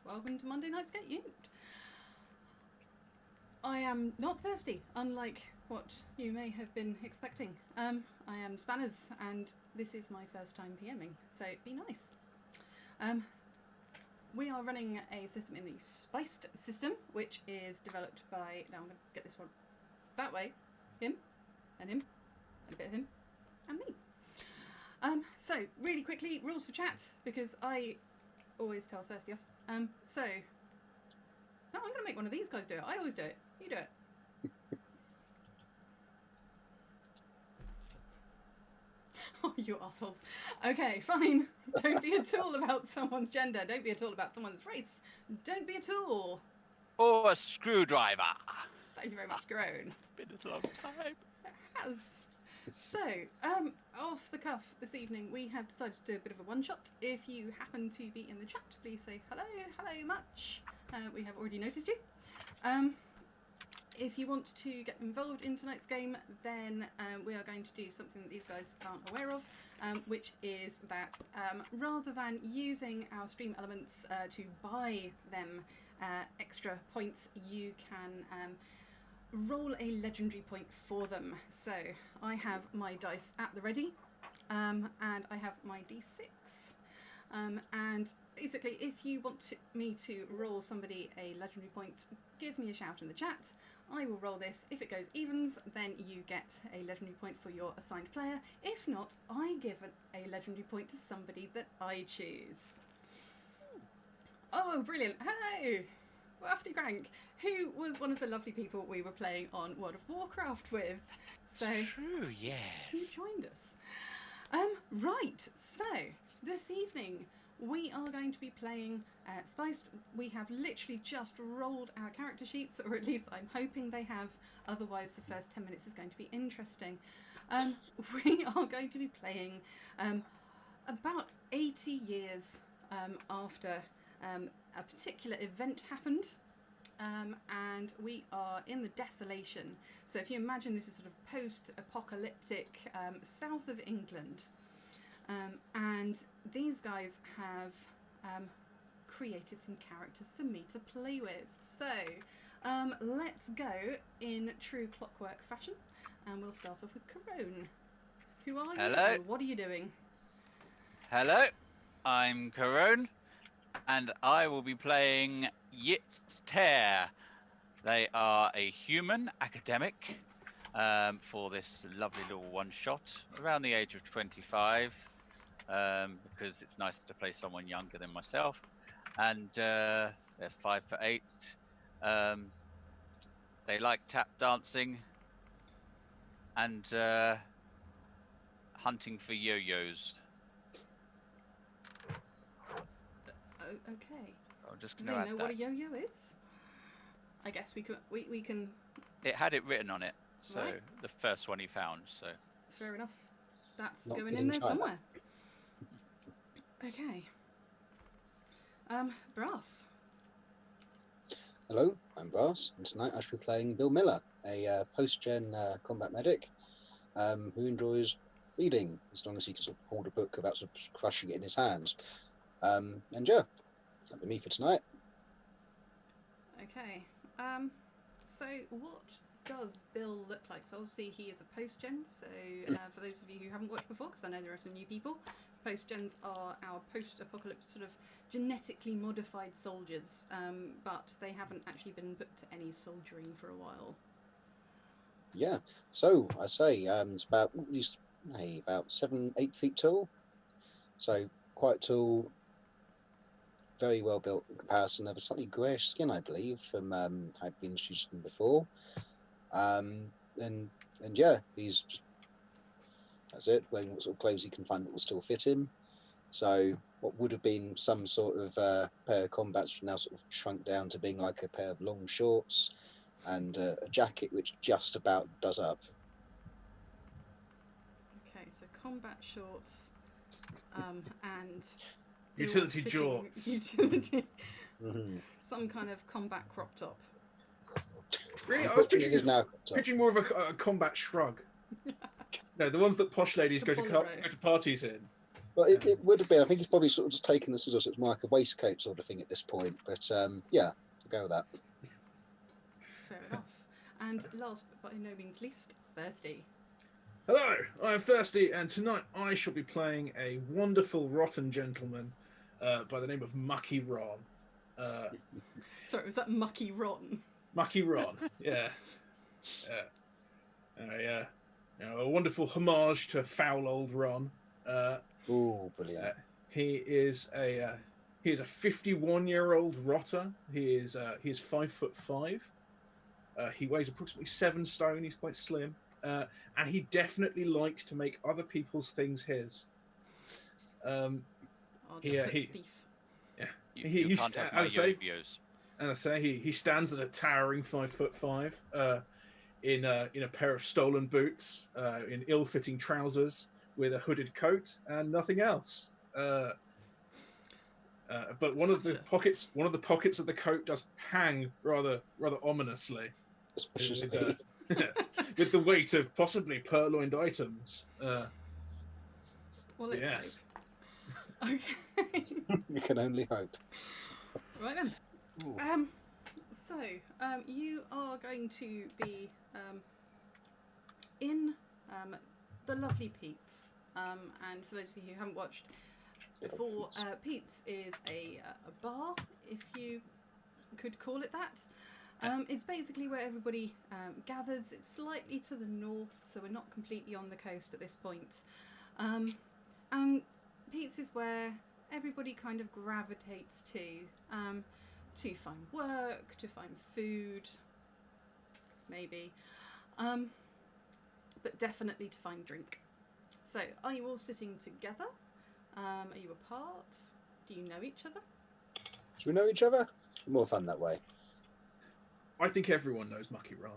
welcome to Monday Nights Get Yoked. I am not thirsty, unlike what you may have been expecting. I am Spanners, and this is my first time PMing, so be nice. We are running a system in the Spiced system, which is developed by... Now I'm going to get this one that way. Him, and him, and a bit of him, and me. So, really quickly, rules for chat, because I always tell Thirsty off. No, I'm going to make one of these guys do it. I always do it. You do it. Oh, you assholes. Okay, fine. Don't be a tool about someone's gender. Don't be a tool about someone's race. Don't be a tool. Or a screwdriver. Thank you very much, Kerone. Been a long time. It has. So, off the cuff this evening, we have decided to do a bit of a one-shot. If you happen to be in the chat, please say hello much. We have already noticed you. If you want to get involved in tonight's game, then we are going to do something that these guys aren't aware of, which is that rather than using our stream elements to buy them extra points, you can roll a legendary point for them. So I have my dice at the ready, and I have my d6. And basically, if you want me to roll somebody a legendary point, give me a shout in the chat. I will roll this. If it goes evens, then you get a legendary point for your assigned player. If not, I give a legendary point to somebody that I choose. Oh, brilliant. Hello! Wafty Crank, who was one of the lovely people we were playing on World of Warcraft with. So True, yes. He joined us. Right, so this evening we are going to be playing Spiced. We have literally just rolled our character sheets, or at least I'm hoping they have, otherwise the first 10 minutes is going to be interesting. We are going to be playing about 80 years after a particular event happened, and we are in the desolation. So if you imagine this is sort of post-apocalyptic south of England, and these guys have created some characters for me to play with. So let's go in true clockwork fashion, and we'll start off with Kerone. Who are you? Hello. And what are you doing? Hello, I'm Kerone, and I will be playing Yits Teah. They are a human academic for this lovely little one-shot, around the age of 25, because it's nice to play someone younger than myself. And they're 5'8". They like tap dancing and hunting for yo-yos. Okay. I'm just Do going to they add know that. what a yo-yo is? I guess we can. It had it written on it, so Right. the first one he found. So Fair enough. That's Not going good in in there China. somewhere. Okay. Brass. Hello, I'm Brass, and tonight I shall be playing Bill Miller, a post-gen combat medic who enjoys reading, as long as he can sort of hold a book without sort of crushing it in his hands. And yeah, that'll be me for tonight. Okay. So what does Bill look like? So obviously he is a post-gen, so for those of you who haven't watched before, because I know there are some new people, post-gens are our post-apocalypse sort of genetically modified soldiers, but they haven't actually been put to any soldiering for a while. Yeah, so I say it's about at least about 7-8 feet tall, so quite tall, very well built in comparison. Of a slightly greyish skin, I believe, from how I've been introduced to him before. And yeah, he's just, that's it, wearing what sort of clothes he can find that will still fit him. So what would have been some sort of pair of combats now sort of shrunk down to being like a pair of long shorts and a jacket which just about does up. Okay, so combat shorts, and Utility ill-fitting jorts. utility, Mm-hmm. some kind of combat crop top. Really, I was It is now picturing more of a combat shrug. No, the ones that posh ladies The go bolero. to parties in. Well, it would have been. I think he's probably sort of just taken this as more like a waistcoat sort of thing at this point. But yeah, I'll go with that. Fair enough. And last but by no means least, Thirsty. Hello, I'm Thirsty, and tonight I shall be playing a wonderful rotten gentleman by the name of Muky Ron. Sorry, was that Mucky Ron? Muky Ron, yeah. A wonderful homage to foul old Ron. Oh, brilliant! He is a 51-year-old rotter. He is 5'5". He weighs approximately 7 stone. He's quite slim, and he definitely likes to make other people's things his. Thief. Yeah. You can't have my yo-yos. And I say he stands at a towering 5'5", in a pair of stolen boots, in ill-fitting trousers, with a hooded coat and nothing else. But one of the pockets of the coat does hang rather ominously, Especially. yes, with the weight of possibly purloined items. Well, let's Yes. hope. Okay. We can only hope. Right then. Ooh. So, you are going to be in the lovely Pete's. And for those of you who haven't watched before, Pete's is a bar, if you could call it that. It's basically where everybody gathers. It's slightly to the north, so we're not completely on the coast at this point. And Pete's is where everybody kind of gravitates to find work, to find food, maybe, but definitely to find drink. So, are you all sitting together? Are you apart? Do you know each other? Do we know each other? More fun that way. I think everyone knows Muky Ron.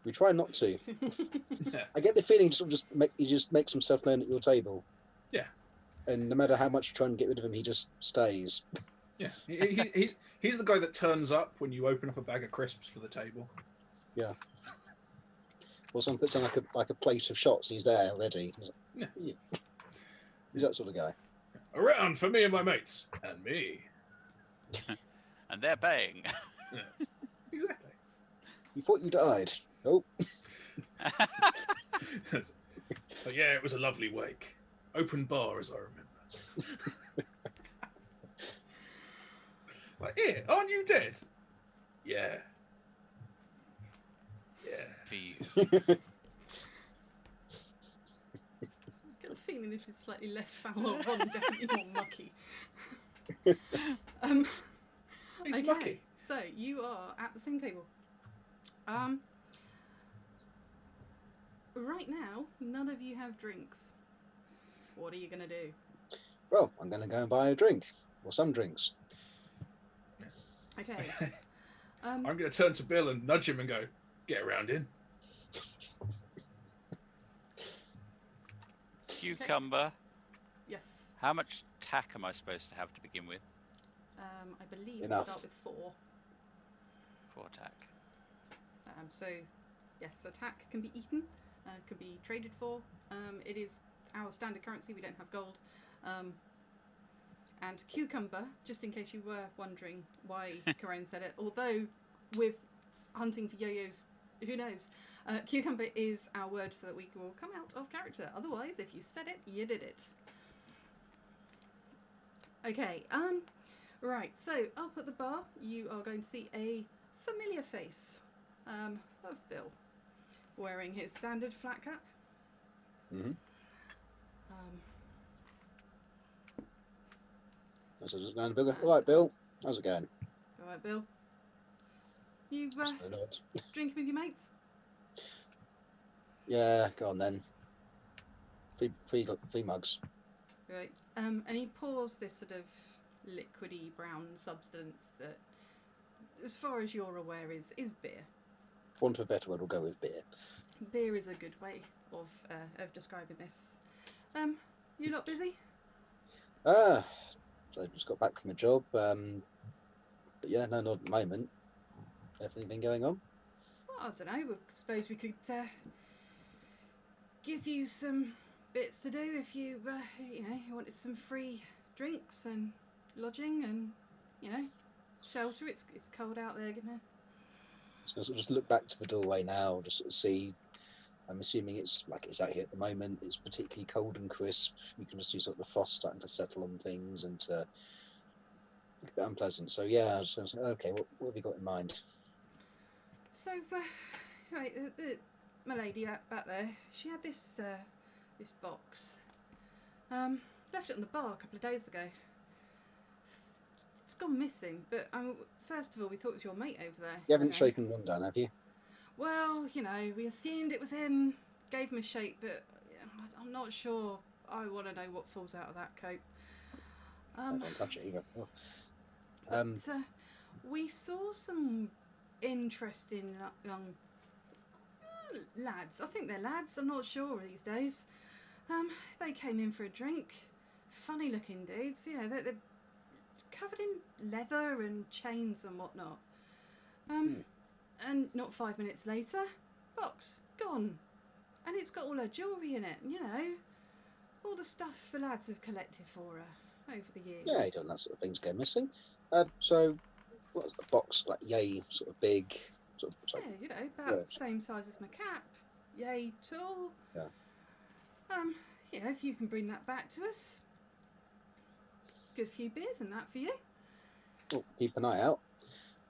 We try not to. Yeah. I get the feeling he just makes himself known at your table. Yeah. And no matter how much you try and get rid of him, he just stays. Yeah, he's the guy that turns up when you open up a bag of crisps for the table. Yeah. Or someone puts on like a plate of shots. He's there already. He's like, Yeah. He's that sort of guy. A round for me and my mates, and me. And they're paying. Yes, exactly. You thought you died. Oh. Yes. But yeah, it was a lovely wake. Open bar, as I remember. Like, here, aren't you dead? Yeah. Yeah. For you. I get the feeling this is slightly less foul or Ron, definitely more mucky. He's Okay, mucky. so you are at the same table. Right now, none of you have drinks. What are you going to do? Well, I'm going to go and buy a drink. Or some drinks. Okay. I'm going to turn to Bill and nudge him and go, get around in. Cucumber. Yes. How much tack am I supposed to have to begin with? I believe Enough. we start with 4. 4 tack. So, yes, so tack can be eaten, can be traded for. It is our standard currency, we don't have gold. And cucumber, just in case you were wondering why Kerone said it, although with hunting for yo-yos, who knows? Cucumber is our word so that we will come out of character. Otherwise, if you said it, you did it. Okay, right, so up at the bar, you are going to see a familiar face of Bill, wearing his standard flat cap. Mm-hmm. So just going to Bill. All right, Bill. How's it going? All right, Bill. You Just a nod. drinking with your mates? Yeah, go on then. Three mugs. Right. And he pours this sort of liquidy brown substance that, as far as you're aware, is beer. For want of a better word, we'll go with beer. Beer is a good way of describing this. You lot busy? So I just got back from a job. But yeah, no, not at the moment. Anything going on? Well, I don't know. I suppose we could give you some bits to do if you, you wanted some free drinks and lodging and, shelter. It's cold out there, So I'll just look back to the doorway now, just sort of see. I'm assuming it's like it's out here at the moment. It's particularly cold and crisp. You can just see sort of the frost starting to settle on things and to look a bit unpleasant. So yeah, okay, what have you got in mind? So, right, my lady back there, she had this this box. Left it on the bar a couple of days ago. It's gone missing, but first of all, we thought it was your mate over there. You haven't shaken Ron down, have you? Well, we assumed it was him, gave him a shake, but I'm not sure I want to know what falls out of that coat. I don't touch it either. But, we saw some interesting young lads. I think they're lads, I'm not sure these days. They came in for a drink. Funny looking dudes, they're covered in leather and chains and whatnot. And not 5 minutes later, box gone. And it's got all her jewellery in it, and all the stuff the lads have collected for her over the years. Yeah, you don't that sort of things go missing. So, what's a box like yay, sort of big, sort of. Yeah, about the same size as my cap. Yay tall. Yeah. If you can bring that back to us. Good few beers and that for you. Well, keep an eye out.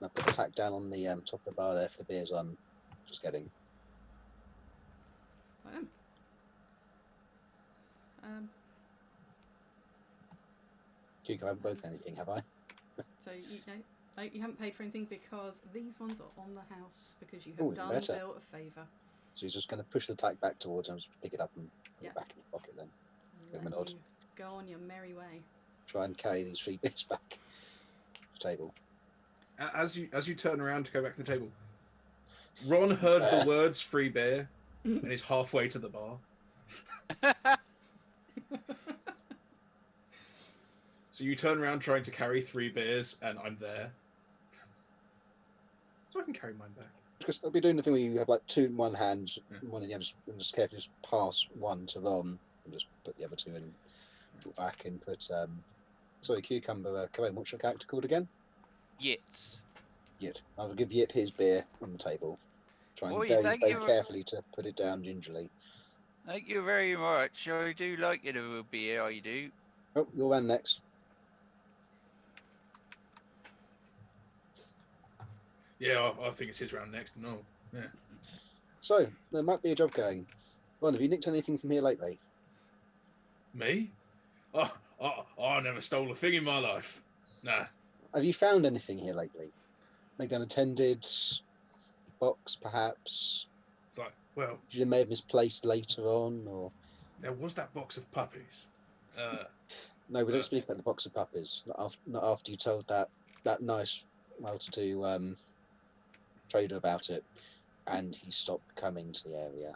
And I put the tack down on the top of the bar there for the beers I'm just getting. I haven't broken anything, have I? So you haven't paid for anything because these ones are on the house because you have done Bill a favour. So he's just going to push the tack back towards him, just pick it up and put it back in his pocket then. Give him a nod. Go on your merry way. Try and carry these 3 beers back to the table. As you turn around to go back to the table, Ron heard the words "free beer" and is halfway to the bar. So you turn around trying to carry 3 beers, and I'm there, so I can carry mine back. Because I'll be doing the thing where you have like 2 in one hand, one in the other, and just carefully just pass one to Ron and just put the other 2 in back and put. Sorry, Cucumber. Kerone, what's your character called again? Yits. Yit. I'll give Yit his beer on the table. Try and very carefully to put it down gingerly. Thank you very much. I do like it a little beer, I do. Oh, your man next. Yeah, I think it's his round next. No, yeah. So there might be a job going. Ron, have you nicked anything from here lately? Me? I never stole a thing in my life. Nah. Have you found anything here lately? Maybe unattended box, perhaps? It's like, well, You may have misplaced later on, or there was that box of puppies. no, we don't speak about the box of puppies. Not after you told that nice, well-to-do trader about it, and he stopped coming to the area.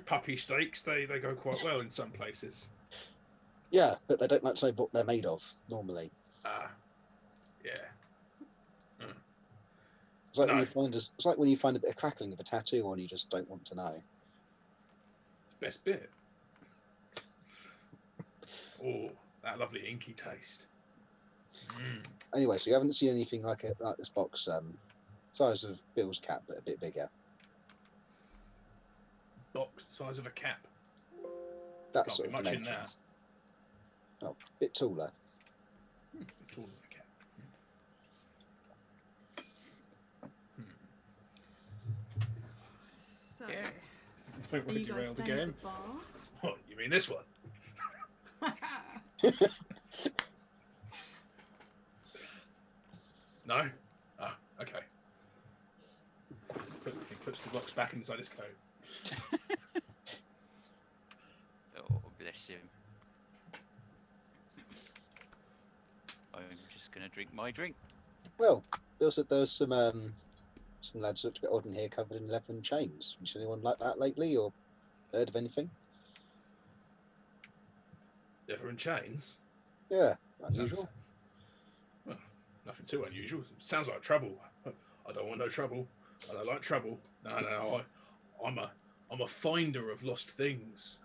Puppy steaks, they go quite well in some places. Yeah, but they don't like to know what they're made of normally. Yeah. It's like when you find a bit of crackling of a tattoo on, you just don't want to know. Best bit. Oh, that lovely inky taste. Anyway, so you haven't seen anything like this box, size of Bill's cap, but a bit bigger. Box size of a cap. That Can't sort be of much in dimensions. Oh, a bit taller. Taller than a cap. So, Won't are you derail guys the staying at game. the bar? What, you mean this one? No? Ah, okay. He puts the box back inside his coat. Oh, bless him. I'm just going to drink my drink. Well, there was some lads looked a bit odd in here, covered in leather and chains. You seen anyone like that lately, or heard of anything? Leather and chains? Yeah, unusual. Well, nothing too unusual. Sounds like trouble. I don't want no trouble. I don't like trouble. No. I'm a finder of lost things.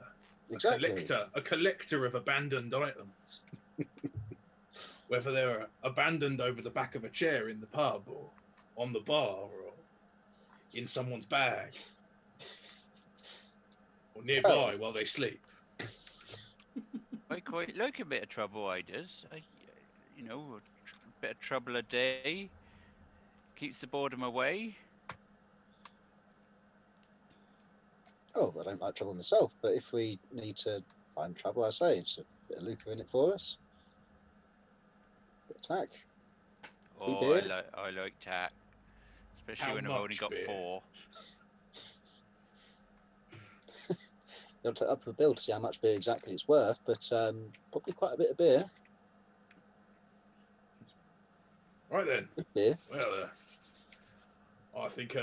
Exactly. A collector of abandoned items. Whether they're abandoned over the back of a chair in the pub, or on the bar, or in someone's bag, or nearby while they sleep. I quite like a bit of trouble, I does. A bit of trouble a day keeps the boredom away. Oh, I don't like trouble myself, but if we need to find trouble, I say it's a bit of lucre in it for us. Bit of tack. Free Oh, beer. I like tack, especially How when I've only much got beer? 4. You'll take up a bill to see how much beer exactly it's worth, but probably quite a bit of beer. Right then. Good beer. Well, I think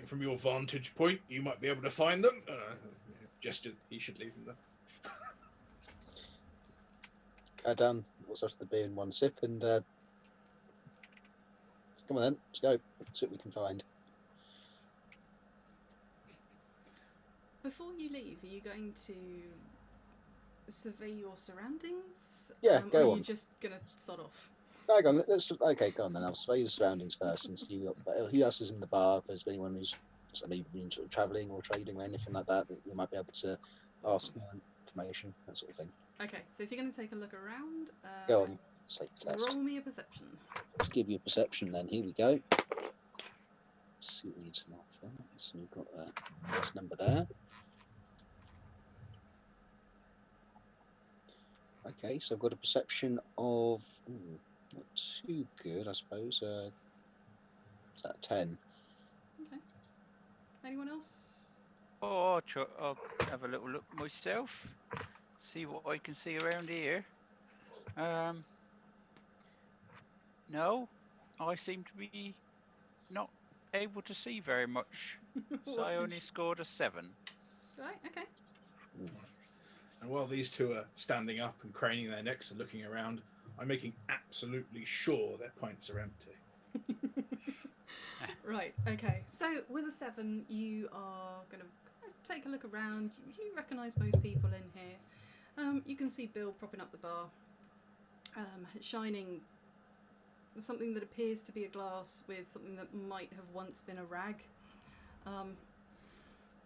from your vantage point, you might be able to find them. He should leave them there. Go down what's after the beer in one sip, and come on then, let's go. See what we can find. Before you leave, are you going to survey your surroundings? Yeah, go or are on. you just going to sod off? No, go on. Okay, go on then. I'll survey the surroundings first and see who else is in the bar. If there's anyone who's maybe been sort of travelling or trading or anything like that, we might be able to ask more information, that sort of thing. Okay, so if you're going to take a look around, Go on, let's take the test. roll me a perception. Let's give you a perception then. Here we go. Let's see what we need to mark for that. So we've got this number there. Okay, so I've got a perception of not too good, I suppose. Is that 10? Okay. Anyone else? Oh, I'll have a little look myself. See what I can see around here. No, I seem to be not able to see very much. So I only scored a 7. Right, okay. And while these two are standing up and craning their necks and looking around, I'm making absolutely sure their pints are empty. Right, okay. So with a 7, you are going to take a look around. You recognise most people in here. You can see Bill propping up the bar, shining something that appears to be a glass with something that might have once been a rag.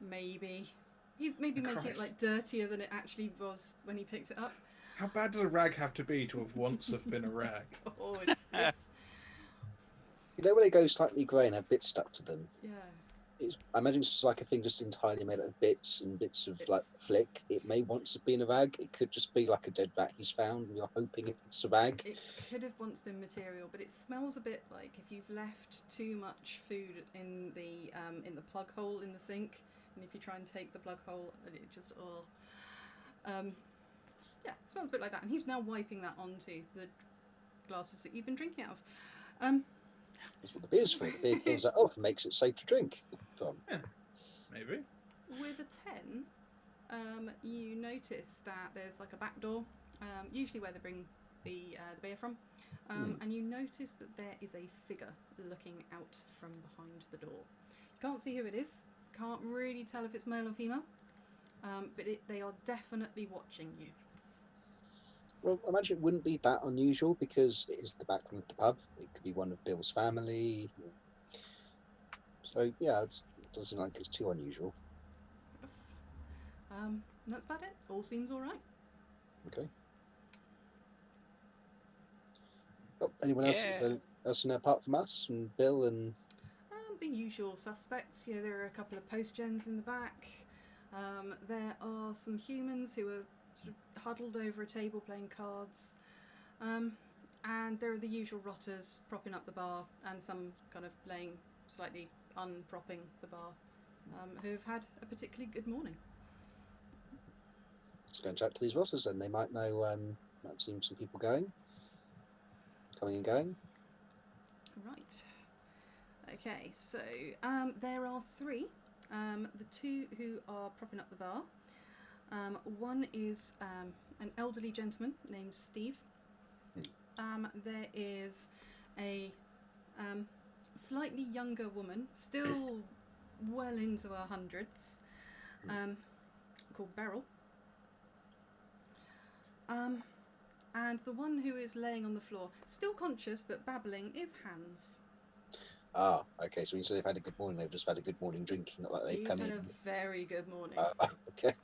Maybe. He's maybe making it like dirtier than it actually was when he picked it up. How bad does a rag have to be to have once have been a rag? Oh, it's You know when they go slightly grey and have bits stuck to them? yeah. I imagine it's just like a thing just entirely made out of bits and bits of like flick. It may once have been a rag. It could just be like a dead rat he's found and you're hoping it's a rag. It could have once been material, but it smells a bit like if you've left too much food in the plug hole in the sink, and if you try and take the plug hole, it just yeah, it smells a bit like that. And he's now wiping that onto the glasses that you've been drinking out of. That's what the beer's for. The beer kills that off and makes it safe to drink. Yeah, maybe. With a 10, you notice that there's like a back door, usually where they bring the beer from, and you notice that there is a figure looking out from behind the door. You can't see who it is, can't really tell if it's male or female, but they are definitely watching you. Well, I imagine it wouldn't be that unusual because it is the back room of the pub. It could be one of Bill's family. So, yeah, it doesn't seem like it's too unusual. That's about it. All seems all right. Okay. Oh, anyone else? Yeah. Is there else in there apart from us and Bill and... The usual suspects. Yeah, there are a couple of post-gens in the back. There are some humans who are sort of huddled over a table playing cards. And there are the usual rotters propping up the bar and some kind of laying slightly unpropping the bar, who've had a particularly good morning. Let's go and chat to these rotters then. They might know, might have seen some people coming and going. Right. Okay, so there are 3. The 2 who are propping up the bar. One is an elderly gentleman named Steve. There is a slightly younger woman, still well into her hundreds, called Beryl. And the one who is laying on the floor, still conscious but babbling, is Hans. Ah, okay. So when you say they've had a good morning, they've just had a good morning drinking, not like they've He's come had in. a very good morning. Okay.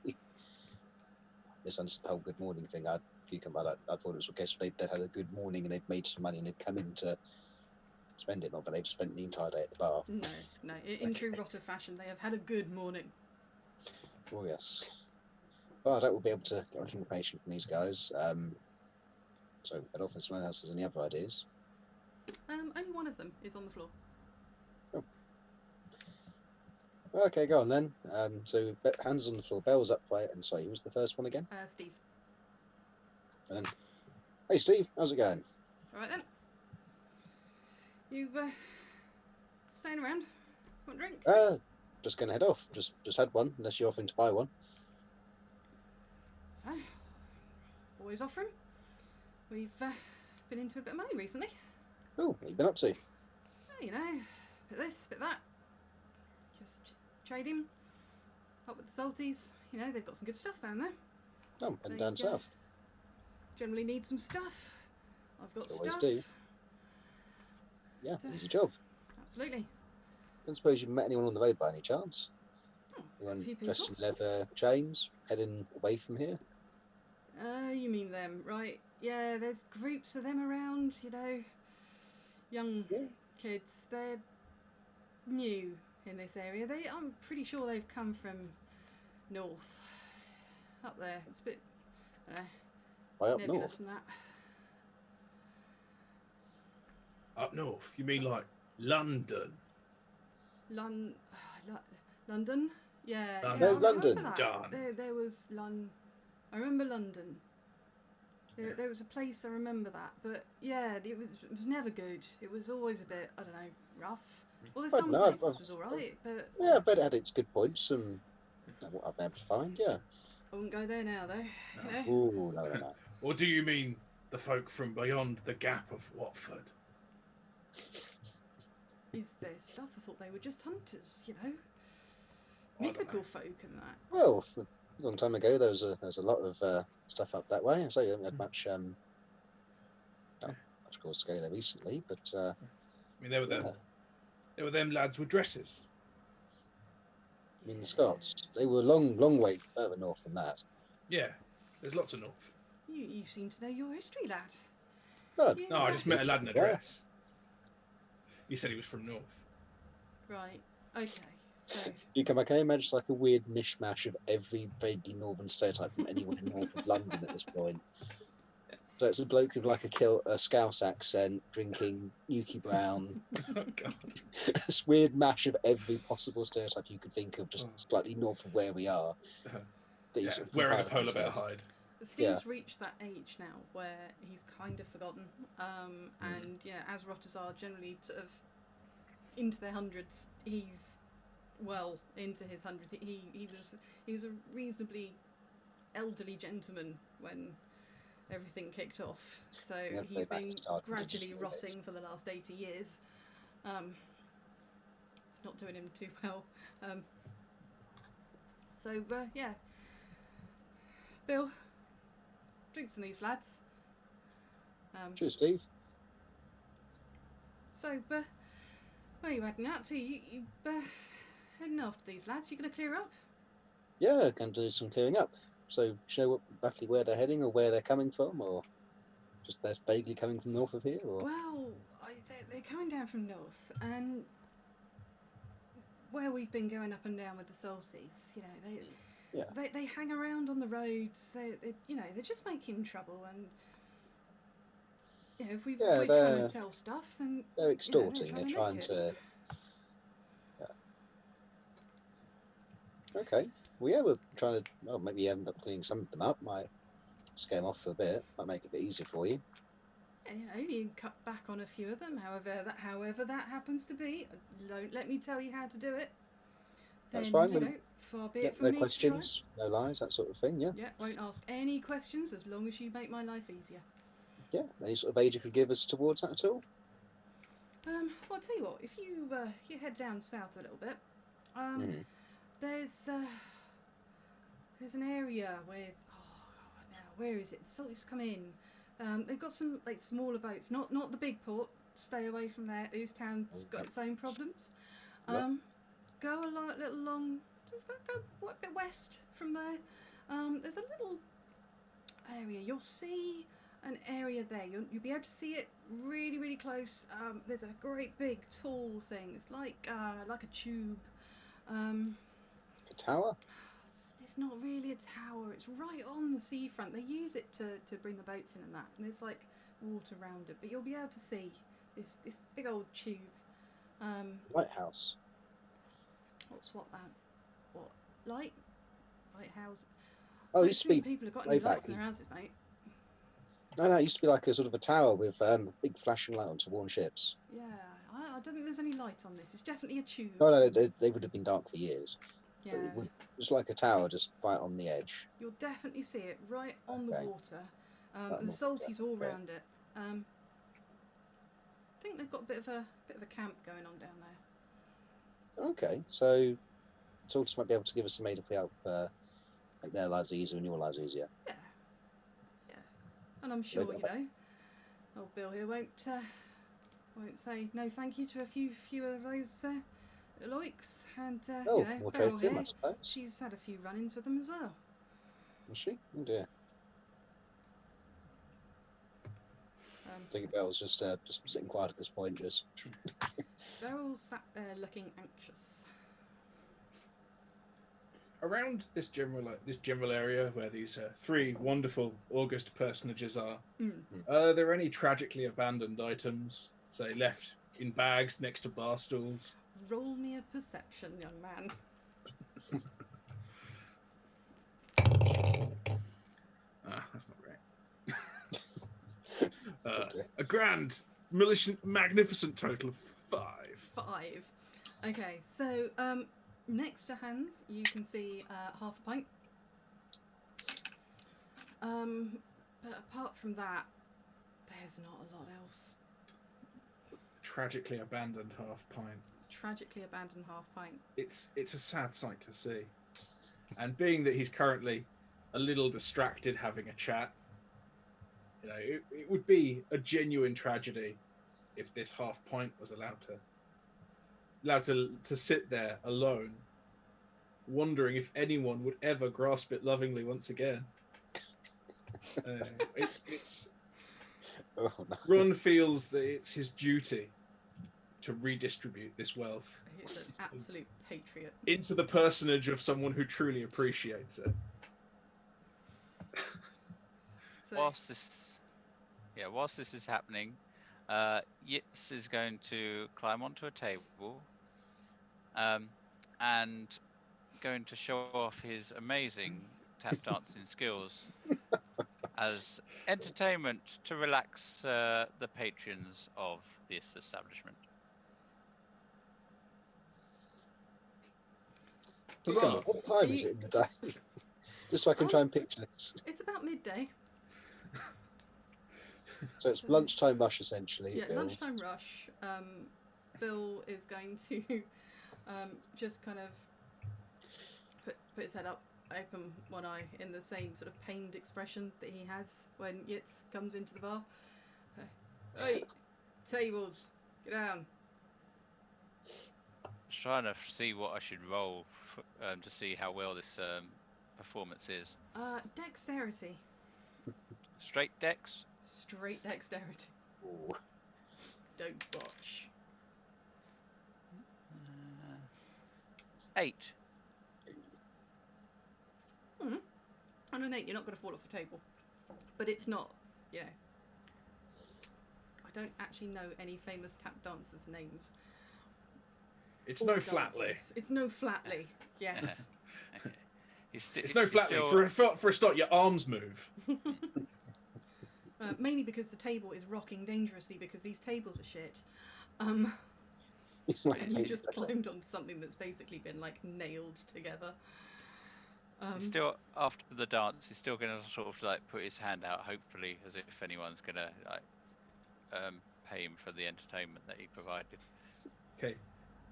Misunderstood the whole good morning thing. I thought it was a case they'd had a good morning and they've made some money and they've come in to spend it, not that they've spent the entire day at the bar. No. In true Rotter fashion, they have had a good morning. Oh, yes. Well, I don't will be able to get much information from these guys. So, head off if someone else has any other ideas. Only one of them is on the floor. Okay, go on then. So, hands on the floor, bells up, right? And sorry, who was the first one again? Steve. And then, hey, Steve, how's it going? All right then. You staying around? Want a drink? Just gonna head off. Just had one, unless you're offering to buy one. Always offering. We've been into a bit of money recently. Oh, what have you been up to? You know, bit this, bit that. Just trading. Up with the salties. You know, they've got some good stuff down there. Oh, heading down south. Generally need some stuff. I've got Always stuff. do. Yeah, easy job. Absolutely. Don't suppose you've met anyone on the road by any chance? Oh, a Anyone few people. dressed in leather chains, heading away from here? You mean them, right? Yeah, there's groups of them around, you know. Young kids. They're new in this area. I'm pretty sure they've come from north. Up there. It's a bit Way up nebulous north. than that. Up north? You mean like London? London? Yeah. London. Yeah, I No, London. remember that. Done. There was I remember London. There was a place, I remember that. But yeah, it was never good. It was always a bit, I don't know, rough. Well, there's some places was alright, but... Yeah, I bet it had its good points and what I've been able to find, yeah. I wouldn't go there now, though. No. You know? Ooh, no. Or do you mean the folk from beyond the gap of Watford? Is there stuff? I thought they were just hunters, you know? I don't Mythical know. folk and that. Well, a long time ago, there's a lot of stuff up that way. So you haven't had much cause to go there recently, but I mean, they were them lads with dresses. I mean, the Scots, they were a long way further north than that. Yeah, there's lots of north. You seem to know your history, lad. But Yeah. No, I just met a lad in a dress. You said he was from north. Right, okay, so... you can imagine it's like a weird mishmash of every vaguely northern stereotype from anyone in north of London at this point. So it's a bloke with like a Scouse accent, drinking Muky Brown. Oh, God. This weird mash of every possible stereotype you could think of, just slightly north of where we are. That Yeah, you sort of wearing a compile in polar his bear head. hide. Steve's reached that age now where he's kind of forgotten, and you know, as rotters are generally sort of into their hundreds, he's well into his hundreds. He was a reasonably elderly gentleman when everything kicked off. So Yeah, he's way back been to start with gradually digital days. rotting for the last 80 years. It's not doing him too well. So yeah, Bill, drinks from these lads. Cheers, Steve. So, where are you heading out to? You heading after these lads? You going to clear up? Yeah, going to do some clearing up. So, do you know roughly where they're heading or where they're coming from, or just they're vaguely coming from north of here? Or Well, they're coming down from north, and where we've been going up and down with the Solstice, you know, they hang around on the roads. They're just making trouble, and you know, if we're trying to sell stuff, then they're extorting. You know, they're trying nick to. Yeah. Okay. Well, yeah, we're trying to. Well, maybe end up cleaning some of them up. Might scare them off for a bit. Might make it a bit easier for you. And, you know, you can cut back on a few of them, however that happens to be. Don't let me tell you how to do it. That's Then, fine. You know, far be Yeah, it from no me questions, no lies, that sort of thing. Yeah. to try. Yeah, won't ask any questions as long as you make my life easier. Yeah. Any sort of age you could give us towards that at all? Well, I'll tell you what. If you head down south a little bit, Mhm. there's an area with now where is it? The Salt's come in. They've got some like smaller boats, not the big port. Stay away from there. Oostown's got its own problems. Yep. Go a little along, go a bit west from there. There's a little area. You'll see an area there. You'll be able to see it really, really close. There's a great big tall thing. It's like a tube. The tower? It's not really a tower. It's right on the seafront. They use it to bring the boats in and that. And there's like water around it, but you'll be able to see this big old tube. Lighthouse. What's that? What lighthouse? Oh, it Don't used to think be. people have got way any lights back. in their houses, mate. No, it used to be like a sort of a tower with big flashing light to warn ships. Yeah, I don't think there's any light on this. It's definitely a tube. Oh no, they would have been dark for years. Yeah, But it was like a tower just right on the edge. you'll definitely see it right on the Okay. water. Right And on the the salties all water, okay. round it. I think they've got a bit of a camp going on down there. Okay, so Salters might be able to give us some aid if we help make their lives easier and your lives easier. Yeah. And I'm sure, got you know, old Bill here won't say no thank you to a few of those loiks. And, Oh, you know, more Beryl trade for him, I here, suppose. she's had a few run-ins with them as well. Was she? Oh dear. I think Bell's just sitting quiet at this point, just Beryl's sat there looking anxious. Around this general area where these three wonderful August personages are there any tragically abandoned items, say left in bags next to bar stools? Roll me a perception, young man. That's not great. A grand, magnificent total of 5. 5. Okay, so next to Hans, you can see half a pint. But apart from that, there's not a lot else. Tragically abandoned half pint. Tragically abandoned half pint. It's a sad sight to see. And being that he's currently a little distracted having a chat, you know, it would be a genuine tragedy if this half pint was allowed to sit there alone, wondering if anyone would ever grasp it lovingly once again. It's oh no. Ron feels that it's his duty to redistribute this wealth He's an absolute patriot. into the personage of someone who truly appreciates it. So, Whilst this is happening, Yits is going to climb onto a table and going to show off his amazing tap dancing skills as entertainment to relax the patrons of this establishment. Huzzah! What time is it in the day? Just so I can try and picture this. it's about midday. So it's lunchtime rush essentially. Yeah, Bill. lunchtime rush. Bill is going to just kind of put his head up, open one eye in the same sort of pained expression that he has when Yits comes into the bar. Hey, tables, get down. Just trying to see what I should roll to see how well this performance is. Dexterity. Straight dex. Straight dexterity. Ooh. Don't botch. 8. On an 8, you're not going to fall off the table. But it's not, you know. I don't actually know any famous tap dancers' names. It's Or no dancers. Flatley. It's no Flatley, yes. Okay. It's no Flatley. For a start, your arms move. Mainly because the table is rocking dangerously because these tables are shit. It's like And you just climbed onto something that's basically been like nailed together. He's still, after the dance, he's still going to sort of like put his hand out, hopefully, as if anyone's going to like pay him for the entertainment that he provided. Okay.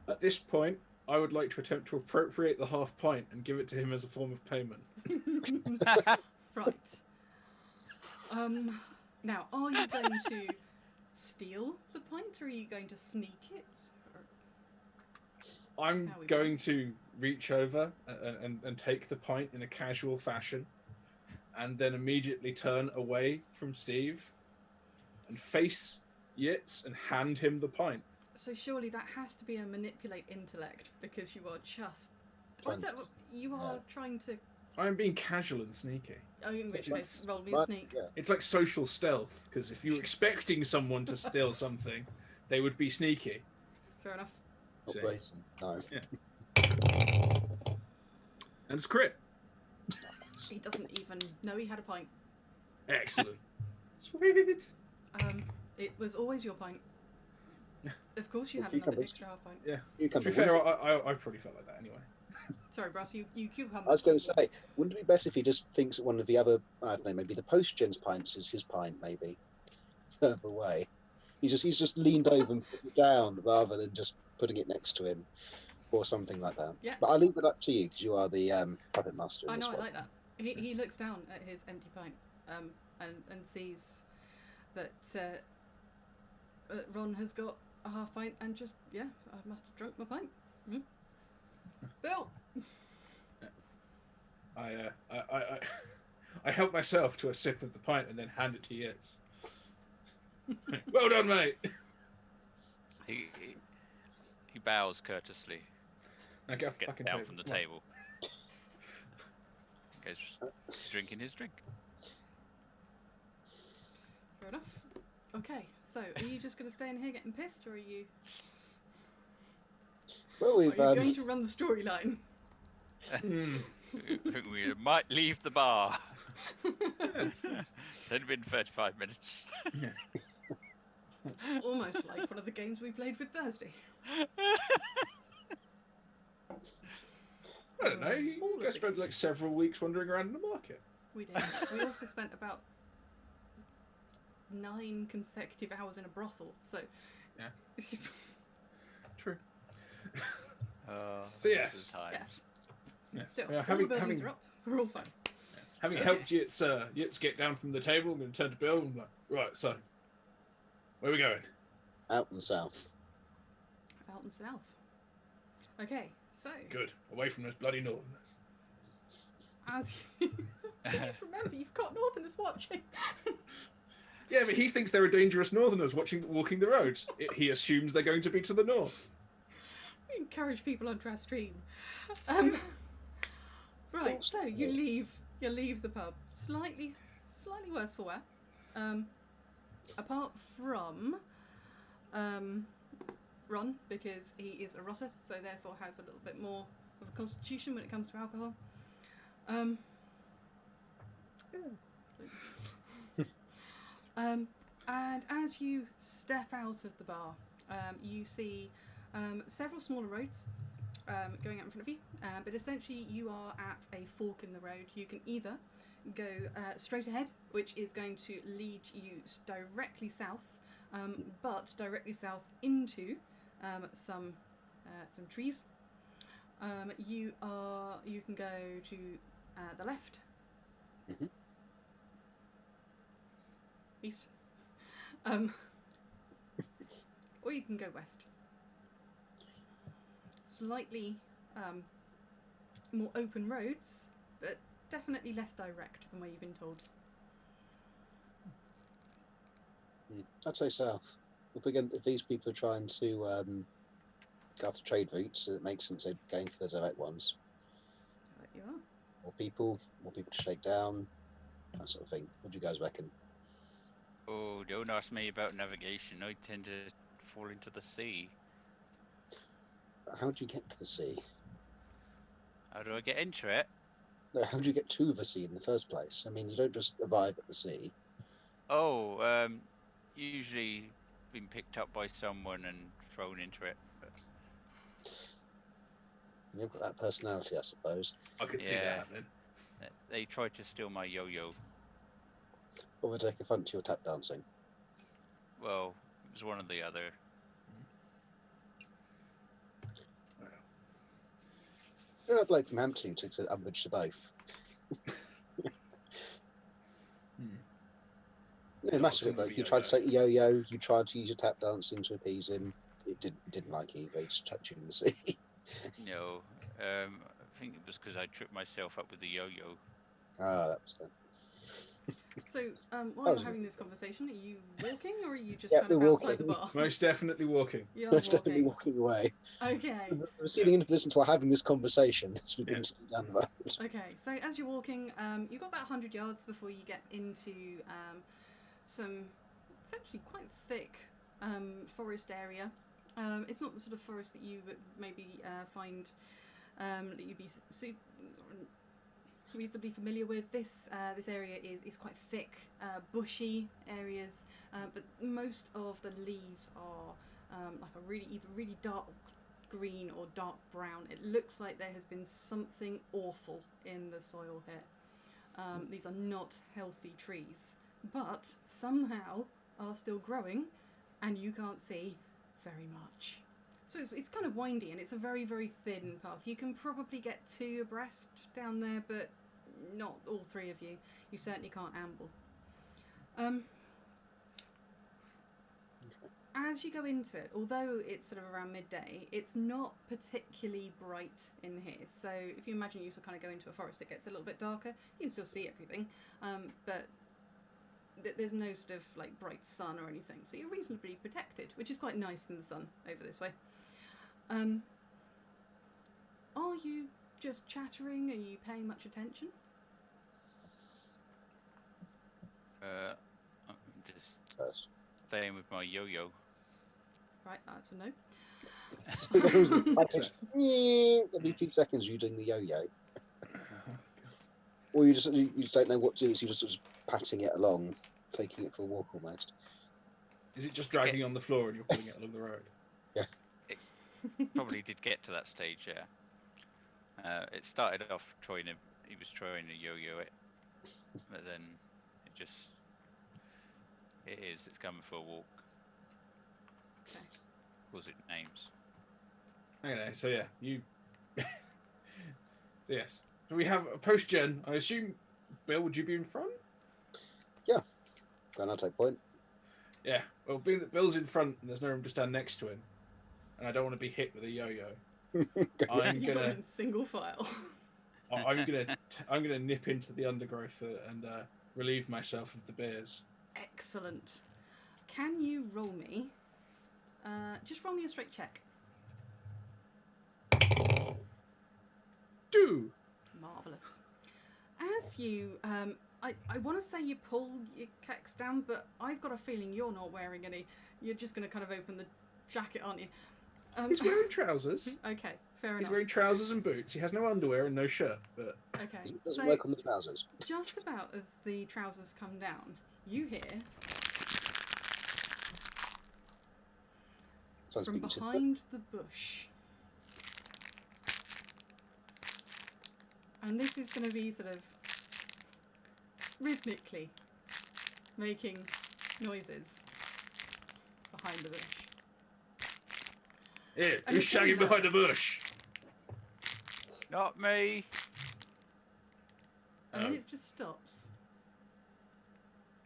At this point, I would like to attempt to appropriate the half pint and give it to him as a form of payment. Right. Now, are you going to steal the pint, or are you going to sneak it? Or... I'm How we going to reach over and take the pint in a casual fashion, and then immediately turn away from Steve and face Yits and hand him the pint. So surely that has to be a manipulate intellect, because you are just... Trying- You are trying to... I am being casual and sneaky. Oh, in which It's- case, roll me a Right, sneak. yeah. It's like social stealth, because if you were expecting someone to steal something, they would be sneaky. Fair enough. Not See. brazen. No. And it's crit. He doesn't even know he had a pint. Excellent. Sweet. It was always your pint. Of course you had Well, another cucumbers. extra half pint. Yeah. You To come be fair, I probably felt like that anyway. Sorry, Brass, you cucumber. I was going to say, wouldn't it be better if he just thinks that one of the other, I don't know, maybe the post-gens pints is his pint, maybe further away. He's just leaned over and put it down rather than just putting it next to him or something like that. Yeah. But I leave it up to you because you are the puppet master. In I this know, I one. like that. He looks down at his empty pint and sees that Ron has got a half pint and just, I must have drunk my pint. Bill! I help myself to a sip of the pint and then hand it to Yitz. Well done, mate. He bows courteously, Now get off the gets fucking down table. from the Come on. table, goes drinking his drink. Fair enough. Okay, so are you just going to stay in here getting pissed, or are you Well, we've going to run the storyline? Hmm. We might leave the bar. Yes. It's only been 35 minutes. Yeah. It's almost like one of the games we played with Thursday. I don't know. All You of guys it. spent like several weeks wandering around in the market. We did. We also spent about 9 consecutive hours in a brothel, so... Yeah. True. So This yes. is time. Yes. Yeah. Still, Yeah, all the buildings are up. We're all fine. having helped Yitz get down from the table, I'm going to turn to Bill and be like, right, so, where are we going? out and south. Out and south. Okay, so Good. Away from those bloody northerners. as you please remember, you've got Northerners watching. Yeah, but he thinks there are dangerous northerners walking the roads. He assumes they're going to be to the north. We encourage people onto our stream. Right, so you leave the pub slightly worse for wear. Apart from Ron, because he is a rotter, so therefore has a little bit more of a constitution when it comes to alcohol. And as you step out of the bar, you see several smaller roads going out in front of you, but essentially you are at a fork in the road. You can either go straight ahead, which is going to lead you directly south, but directly south into some trees. You can go to the left, Mhm. east, or you can go west. Slightly more open roads, but definitely less direct than where you've been told. I'd say south. If these people are trying to go after trade routes, it makes sense they're going for the direct ones. There you are. More people to shake down, that sort of thing. What do you guys reckon? Oh, don't ask me about navigation. I tend to fall into the sea. How do you get to the sea? How do I get into it? No, how do you get to the sea in the first place? I mean, you don't just arrive at the sea. Oh, usually been picked up by someone and thrown into it. But You've got that personality, I suppose. I could see Yeah. that happening. they tried to steal my yo-yo. Or they take a front to your tap dancing. Well, was one or the other. You're a bloke from Hampton who took umbrage to both. No, massive. Like, you tried to take the yo-yo, you tried to use your tap dancing to appease him. It didn't like you. He just touched you in the sea. No, I think it was because I tripped myself up with the yo-yo. Ah, that was it. So, while That you're was having this conversation, are you walking or are you just Yeah, kind of we're outside the walking. bar? Most definitely walking. You're Most definitely walking. walking away. Okay. I'm proceeding to listen to our having this conversation as we Yeah. continue down the road. Okay, so as you're walking, you've got about 100 yards before you get into some essentially quite thick forest area. It's not the sort of forest that you would maybe find that you'd be reasonably familiar with. This area is quite thick, bushy areas, but most of the leaves are like either really dark green or dark brown. It looks like there has been something awful in the soil here. These are not healthy trees, but somehow are still growing, and you can't see very much. So it's kind of windy, and it's a very, very thin path. You can probably get 2 abreast down there, but not all 3 of you. You certainly can't amble. As you go into it, although it's sort of around midday, it's not particularly bright in here. So if you imagine you sort of kind of go into a forest, it gets a little bit darker. You can still see everything, but there's no sort of like bright sun or anything. So you're reasonably protected, which is quite nice in the sun over this way. Are you just chattering? Are you paying much attention? I'm just First. playing with my yo-yo. Right, that's a no. So there was every few seconds you doing the yo-yo. Or you just don't know what to do, so you're just sort of patting it along, taking it for a walk almost. Is it just dragging you on the floor and you're pulling it along the road? Yeah. Probably did get to that stage, yeah. It started off he was trying to yo-yo it, but then it's coming for a walk. Okay. Calls it names. Okay, so yeah, you. So yes, so we have a post-gen. I assume, Bill, would you be in front? Going I'll take point. Yeah. Well, being that Bill's in front and there's no room to stand next to him, and I don't want to be hit with a yo-yo, I'm You go gonna in single file. I'm gonna nip into the undergrowth and relieve myself of the bears. Excellent. Can you roll me? Just roll me a straight check. Do. Marvellous. As you, I want to say you pull your kecks down, but I've got a feeling you're not wearing any. You're just going to kind of open the jacket, aren't you? He's wearing trousers. Okay, fair He's enough. wearing trousers and boots. He has no underwear and no shirt. But Okay, It doesn't so work on the trousers. just about as the trousers come down, you hear Sounds from beaten. behind the bush. And this is going to be sort of rhythmically making noises behind the bush. yeah, And who's it's really shagging behind the loud. bush? Not me. And then Oh. it just stops.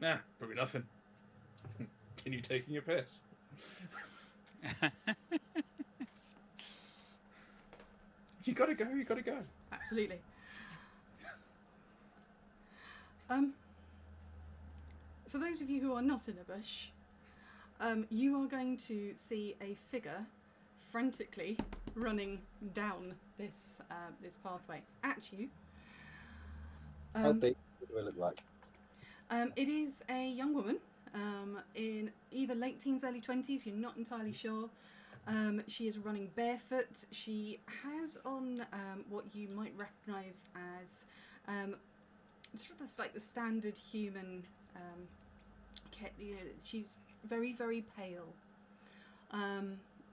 Nah, probably nothing. Continue taking your piss. You gotta go. You gotta go. Absolutely. For those of you who are not in a bush, you are going to see a figure frantically running down this pathway at you. How big do it look like? It is a young woman in either late teens, early 20s, you're not entirely sure. She is running barefoot. She has on what you might recognise as sort of like the standard human kit. She's very, very pale.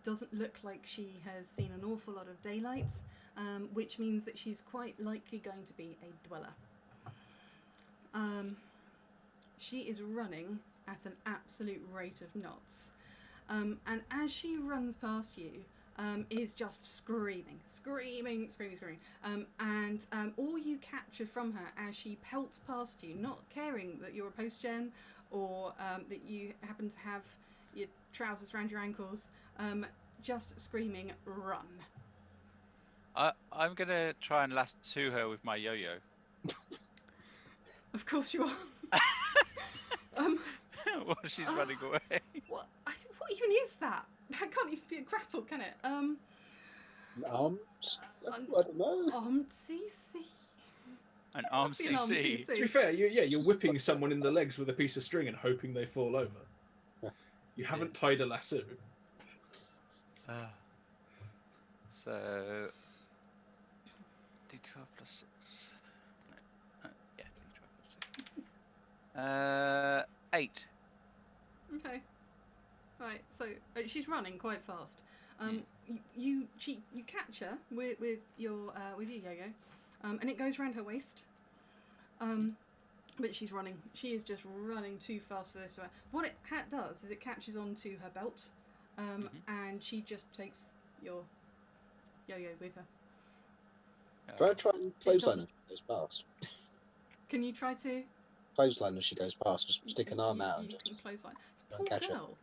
Doesn't look like she has seen an awful lot of daylight, which means that she's quite likely going to be a dweller. She is running at an absolute rate of knots. And as she runs past you, is just screaming. And all you capture from her as she pelts past you, not caring that you're a post-gen or that you happen to have your trousers around your ankles, just screaming, run. I'm gonna try and lasso her with my yo-yo. Of course you are. While she's running away. What even is that? That can't even be a grapple, can it? Arms? I don't know. Armed CC. An armed Must be an armed CC. To be fair, you're whipping someone in the legs with a piece of string and hoping they fall over. You haven't tied a lasso. So D12 plus 6. Yeah, D12 plus 6. 8. Okay. Right. So she's running quite fast. You catch her with your yo-yo, and it goes around her waist. But she's running. She is just running too fast for this. What it does is it catches onto her belt, and she just takes your yo-yo with her. Try and clothesline as she goes past. Can you try to? Clothesline as she goes past. Just stick an arm out and You just can clothesline. and Poor catch her. girl.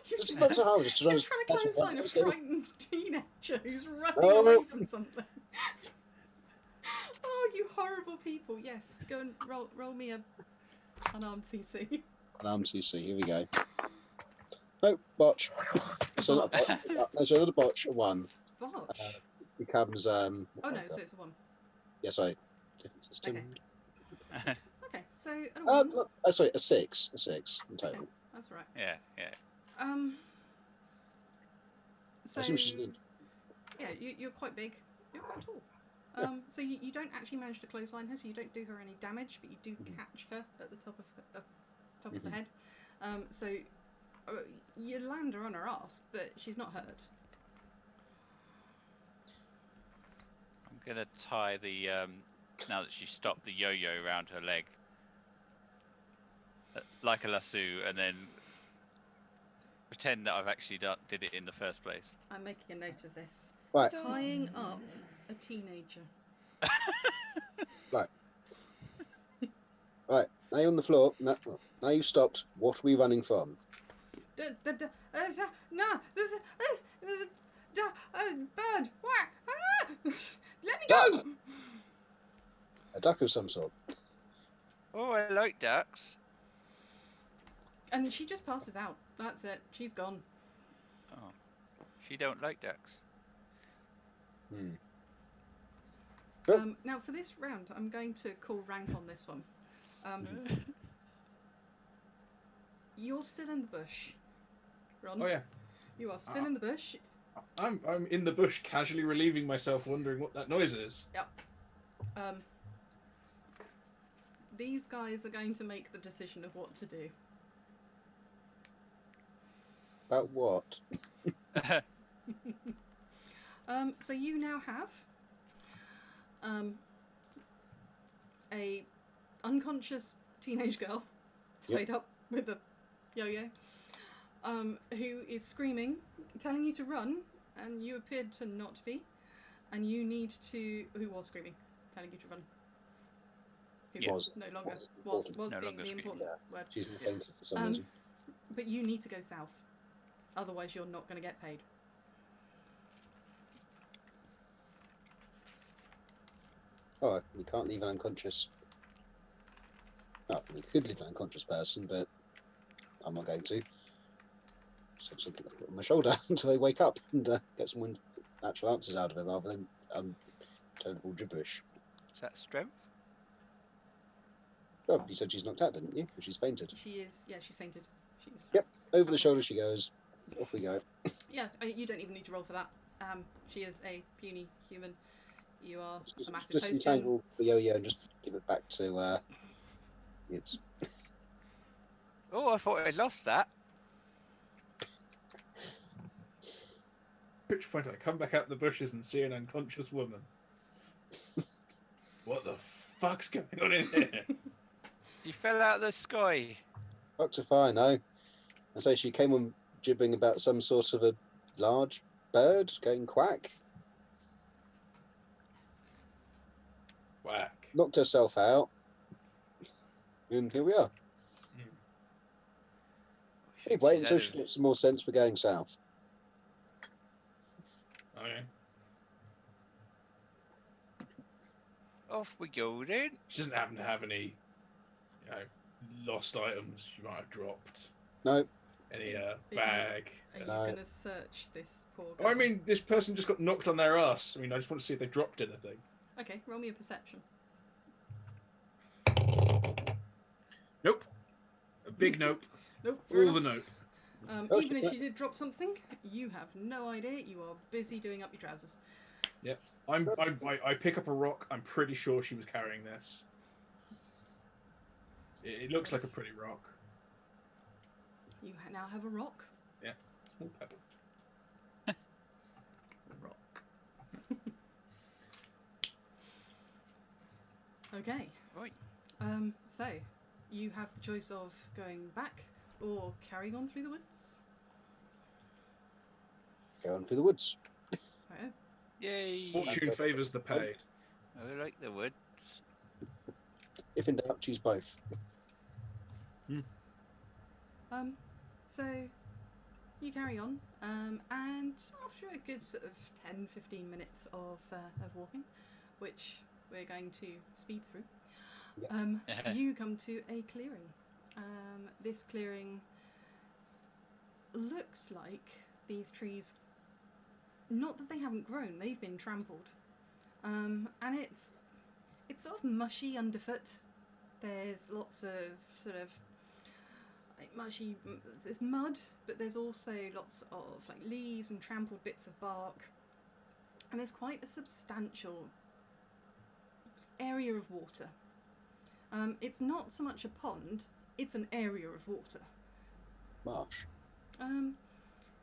Just not so hard. Just You're trying trying to clothesline a frightened teenager who's running No. away from something. Oh, you horrible people! Yes, go and roll me a unarmed CC. Unarmed CC. Here we go. No botch. So not a botch. No, so not a botch. A 1 Botch. becomes Oh no, so it's a 1. Yeah, sorry. Different system. Okay. Okay, so at a 1. Look, sorry, a 6. A 6 in total. Okay, that's right. Yeah. So I assume she's good. yeah, you're quite big. You're quite tall. So you don't actually manage to clothesline her, so you don't do her any damage, but you do catch her at the top of the head. So you land her on her ass, but she's not hurt. I'm gonna tie the now that she stopped the yo-yo around her leg, like a lasso, and then pretend that I've actually did it in the first place. I'm making a note of this. Right. Tying up a teenager. Right. Now you're on the floor. Now you've stopped. What are we running from? No, there's a bird. Let me Duck. go. A duck of some sort. Oh, I like ducks. And she just passes out. That's it. She's gone. Oh, she don't like ducks. Now for this round, I'm going to call rank on this one. You're still in the bush, Ron. Oh yeah. You are still in the bush. I'm in the bush, casually relieving myself, wondering what that noise is. Yep. These guys are going to make the decision of what to do. About what? So you now have a unconscious teenage girl tied up with a yo-yo, who is screaming, telling you to run, and you appeared to not be, and you need to. Who was screaming, telling you to run? Who Was no longer was was no being longer the screaming. important word. She's fainted for some reason. But you need to go south, otherwise you're not going to get paid. Oh, we can't leave an unconscious. Well, we could leave an unconscious person, but I'm not going to. So something on my shoulder until they wake up and get some actual answers out of it rather than total gibberish. Is that strength? Well, you said she's knocked out, didn't you? Or she's fainted. She is. Yeah, she's fainted. She's. Yep. Over the shoulder she goes. Off we go. Yeah, you don't even need to roll for that. She is a puny human. You are a massive post-gen. Disentangle the yo-yo and just give it back to Yits. Oh, I thought I lost that. At which point I come back out the bushes and see an unconscious woman. What the fuck's going on in here? You fell out of the sky. Fuck's if I know. I say she came on gibbering about some sort of a large bird going quack. Whack. Knocked herself out. And here we are. Keep waiting until she gets some more sense. We're going south. Okay. Off we go then. She doesn't happen to have any, lost items she might have dropped. No. Any bag. Are you No. going to search this poor Oh, girl? I mean, this person just got knocked on their ass. I mean, I just want to see if they dropped anything. Okay, roll me a perception. Nope. A big nope. Nope. fair All the enough. nope. Oh, Even if shit. she did drop something, you have no idea. You are busy doing up your trousers. I pick up a rock. I'm pretty sure she was carrying this. It looks like a pretty rock. You now have a rock. Small pebble. Rock. Okay. Right. So, you have the choice of going back or carrying on through the woods. Go on through the woods. Right. Yay! Fortune favours the paid. I like the woods. If in doubt, choose both. So you carry on, and after a good sort of 10-15 minutes of walking, which we're going to speed through, you come to a clearing. This clearing looks like these trees, not that they haven't grown, they've been trampled, and it's sort of mushy underfoot. There's lots of sort of like mushy, there's mud, but there's also lots of like leaves and trampled bits of bark, and there's quite a substantial area of water. It's not so much a pond, it's an area of water. Marsh.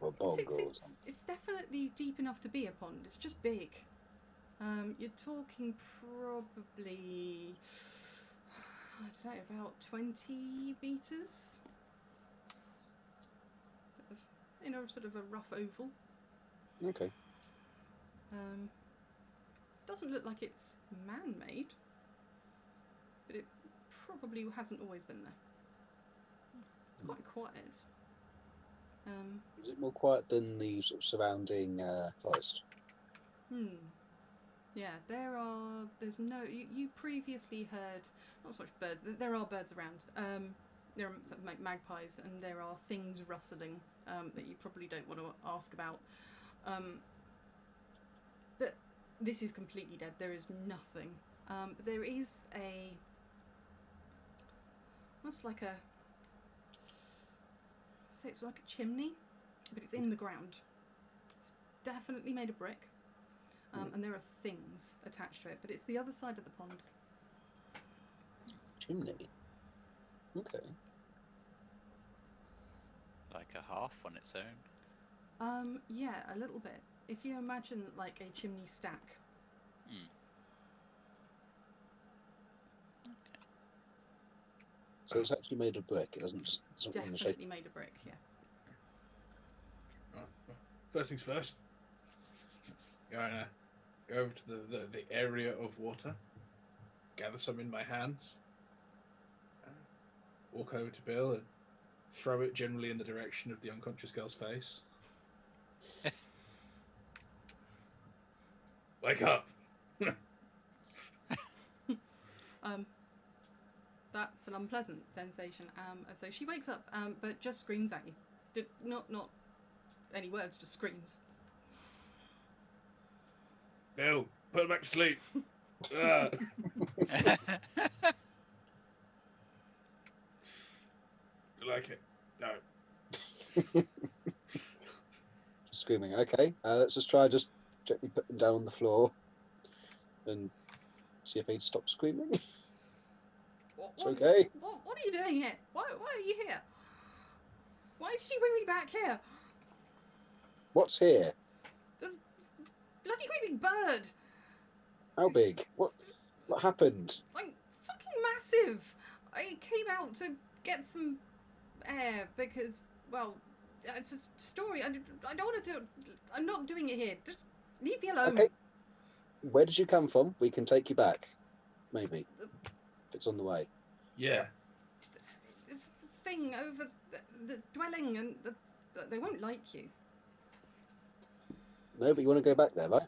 Or It's, bog it's, or it's, something. it's definitely deep enough to be a pond, it's just big. You're talking probably, I don't know, about 20 metres? In a sort of a rough oval. Okay. Doesn't look like it's man-made, but it probably hasn't always been there. It's quite quiet. Is it more quiet than the sort of surrounding forest? Yeah, there's no, you previously heard, not so much birds, there are birds around. There are sort of like magpies, and there are things rustling that you probably don't want to ask about. But this is completely dead. There is nothing. But there is almost like say it's like a chimney, but it's in the ground. It's definitely made of brick, and there are things attached to it. But it's the other side of the pond. Chimney. Okay. Like a half on its own. Yeah, a little bit. If you imagine like a chimney stack. So it's actually made of brick. It doesn't run the shape. Definitely made of brick, yeah. Right, well, first things first. Go over to the area of water. Gather some in my hands. Walk over to Bill and throw it generally in the direction of the unconscious girl's face. Wake up! That's an unpleasant sensation. So she wakes up, but just screams at you. Not any words, just screams. Bill, put her back to sleep. Ah. You like it? No. Just screaming. Okay, let's just try just gently put them down on the floor and see if they'd stop screaming. It's okay. What are you doing here? Why are you here? Why did you bring me back here? What's here? There's a bloody great big bird. How big? What happened? Like, fucking massive. I came out to get some air because, well, it's a story. I don't want to do it. I'm not doing it here. Just leave me alone. Okay. Where did you come from? We can take you back. Maybe. It's on the way. Yeah. The thing over the dwelling, and they won't like you. No, but you want to go back there, right?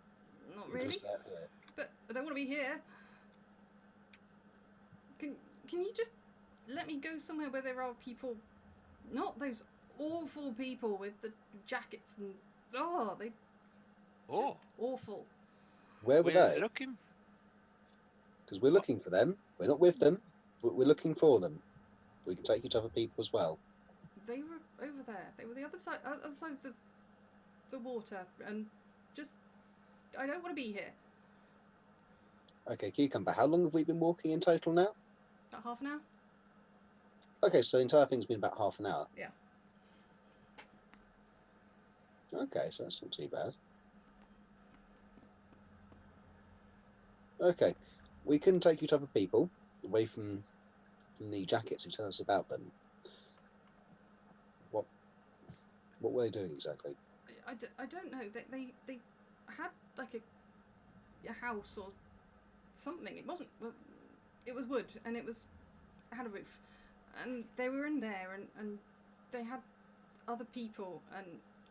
Not Or really. just out here? But I don't want to be here. Can you just let me go somewhere where there are people, not those awful people with the jackets and they just awful. Where were We're they? looking. Because we're looking for them. We're not with them. But we're looking for them. We can take you to other people as well. They were over there. They were the other side of the water, and just I don't want to be here. Okay, Cucumber, how long have we been walking in total now? About half an hour. Okay, so the entire thing's been about half an hour. Yeah. Okay, so that's not too bad. Okay, we can take you to other people, away from the jackets who tell us about them. What were they doing exactly? I don't know. They had like a house or something. It wasn't. It was wood, and it had a roof, and they were in there, and they had other people, and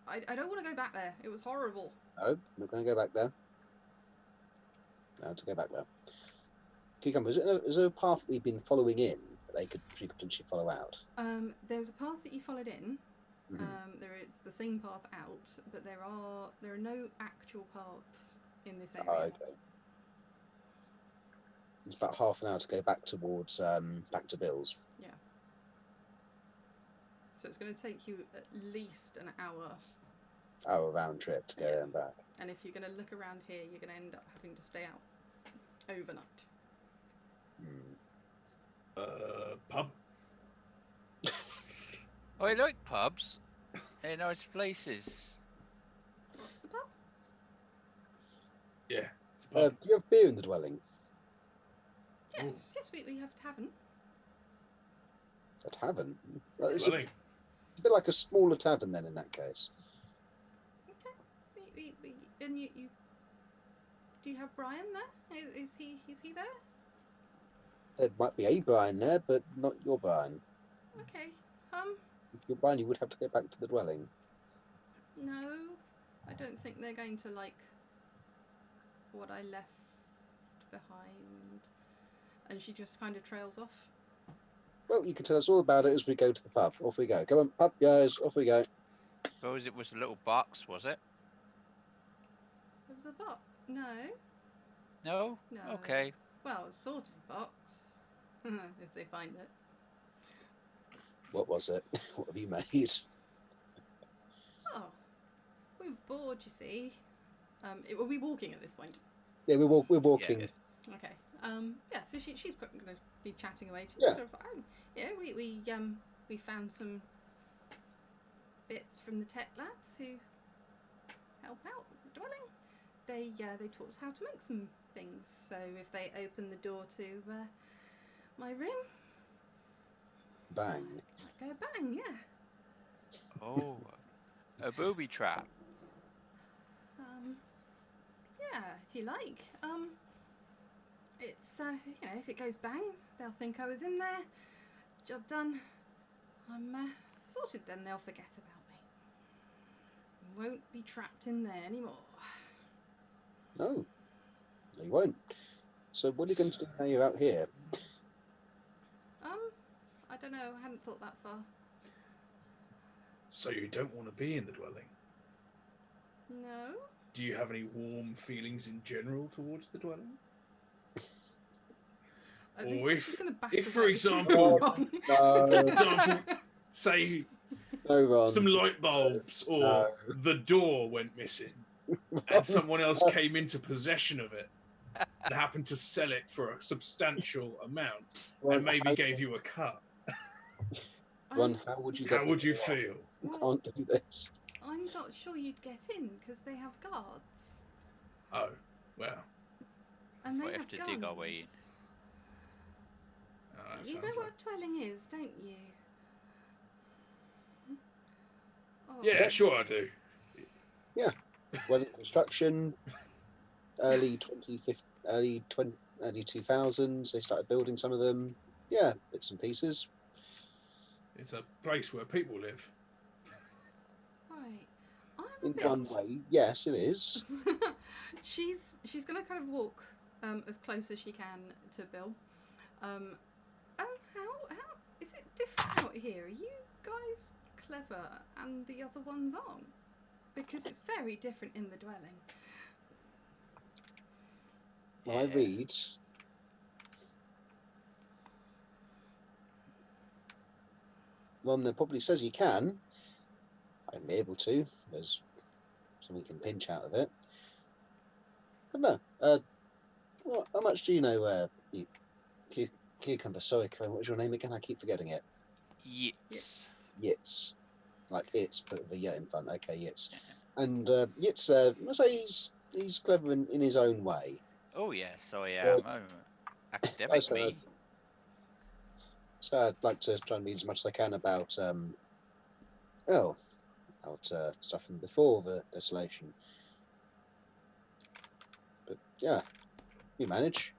I don't want to go back there. It was horrible. No, we're going to go back there. No, to go back there. Cucumber, is there a path we've been following in that they could potentially follow out? There was a path that you followed in. Mhm. There is the same path out, but there are no actual paths in this area. Oh, okay. It's about half an hour to go back towards back to Bill's. Yeah. So it's going to take you at least an hour. Hour round trip to go there and back. And if you're going to look around here, you're going to end up having to stay out overnight. Pub. I like pubs. They're nice places. What's the pub? Yeah. It's a pub. Do you have beer in the dwelling? Yes, we have tavern. A tavern? Well, it's a Dwelling. bit like a smaller tavern then in that case. Okay. And you do you have Brian there? Is he there? There might be a Brian there, but not your Brian. Okay. If you're Brian, you would have to go back to the dwelling. No, I don't think they're going to like what I left behind. And she just kind of trails off. Well, you can tell us all about it as we go to the pub. Off we go. Come on, pub guys, off we go. Suppose it was a little box, was it? There was a box. No. No? No. Okay. Well, sort of a box. If they find it. What was it? What have you made? Oh. We were bored, you see. Were we walking at this point? Yeah, we're walking. Yeah, good. Okay. Yeah, so she's going to be chatting away. Yeah. Sort of, we found some bits from the tech lads who help out with the dwelling. They taught us how to make some things. So if they open the door to my room, Bang. might go bang. Yeah. Oh, a booby trap. Yeah, if you like. It's if it goes bang, they'll think I was in there. Job done. I'm sorted. Then they'll forget about me. Won't be trapped in there anymore. No, you won't. So what are you going to do now you're out here? I don't know. I hadn't thought that far. So you don't want to be in the dwelling? No. Do you have any warm feelings in general towards the dwelling? Or if, for example, say No, Ron. some light bulbs or the door went missing and someone else came into possession of it and happened to sell it for a substantial amount and maybe gave you a cut. Ron, how would you? How would you feel? You can't do this. I'm not sure you'd get in because they have guards. Oh, well. And they Might have have to guns. dig our way in. That You know sounds what like... a dwelling is, don't you? Oh, Yeah, sure I do. Well, in construction, early 2000s, they started building some of them. Yeah, bits and pieces. It's a place where people live. Right. I'm a In bit. one way, yes, it is. she's gonna kind of walk as close as she can to Bill. How is it different out here? Are you guys clever and the other ones aren't? Because it's very different in the dwelling. When I read, Ron there probably says you can. I'm able to. There's something we can pinch out of it. But no, how much do you know, Cucumber? Sorry, what was your name again? I keep forgetting it. Yits. Yits. Like it's, but with a yet in front. Okay, Yits. And Yits, I say he's clever in his own way. Oh yes, I am. Academic so, me. So I'd like to try and read as much as I can about stuff from before the desolation. But yeah, you manage.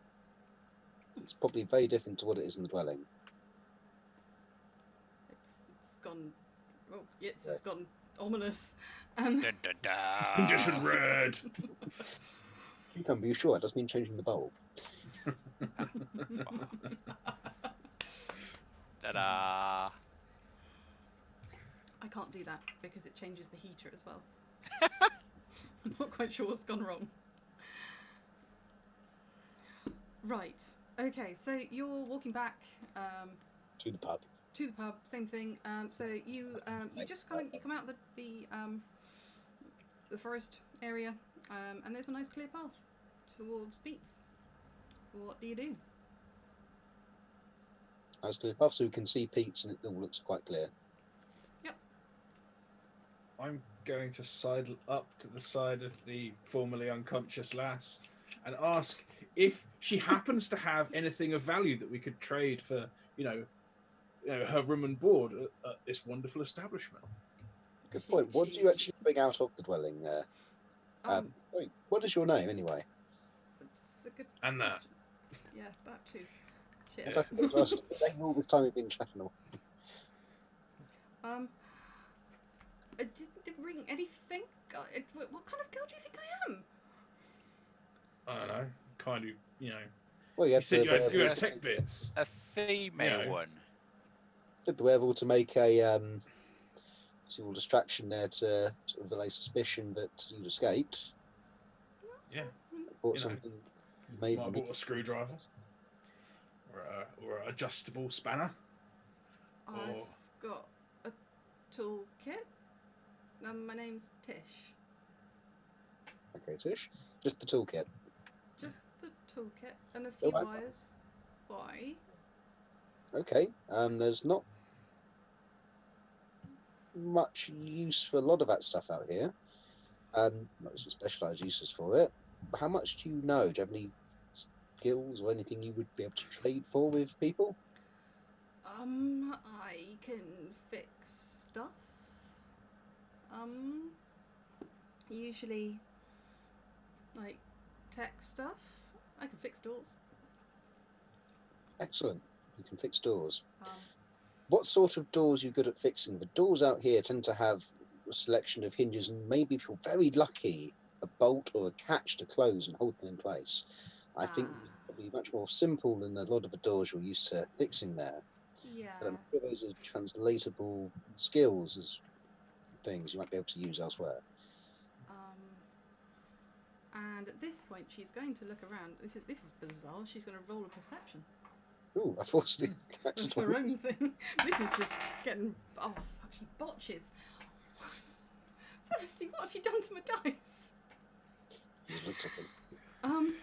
It's probably very different to what it is in the dwelling. It's gone. Oh, Yits has gone ominous. Dun, dun, dun. Condition red. Cucumber, you sure? It doesn't mean changing the bulb. Ta-da! I can't do that because it changes the heater as well. I'm not quite sure what's gone wrong. Right. Okay, so you're walking back To the pub. to the pub. Same thing. So you just kind of you come out the forest area, and there's a nice clear path towards Beats. What do you do? As to the pub, so we can see Pete's, and it all looks quite clear. I'm going to sidle up to the side of the formerly unconscious lass and ask if she happens to have anything of value that we could trade for, her room and board at this wonderful establishment. Good point. What do you actually bring out of the dwelling there? Wait, what is your name anyway? That's a good And that. question. Yeah, that too. Shit. I forgot to ask you. All this time we've been chatting. I didn't bring anything. What kind of girl do you think I am? I don't know, kind of, Well, you said you had tech bits. A female one. Did the werewolf to make a small distraction there to sort of allay suspicion that you'd escaped. Yeah. Bought something maybe. I bought a screwdriver or an adjustable spanner. I've got a toolkit. My name's Tish. Okay, Tish. Just the toolkit. Just the toolkit and a few right. wires. Why? Okay. There's not much use for a lot of that stuff out here. Not some specialised uses for it. But how much do you know? Do you have any skills or anything you would be able to trade for with people? I can fix stuff. Usually, like, tech stuff. I can fix doors. Excellent. You can fix doors. Um, What sort of doors are you good at fixing? The doors out here tend to have a selection of hinges and maybe, if you're very lucky, a bolt or a catch to close and hold them in place. I think it's probably much more simple than a lot of the doors you're used to fixing there. yeah. But I'm sure those are translatable skills as things you might be able to use elsewhere. And at this point, she's going to look around. This is bizarre. She's going to roll a perception. Ooh, I forced the Of her own thing. This is just getting... Oh, fuck, she botches. Firstly, what have you done to my dice? Just looks at them.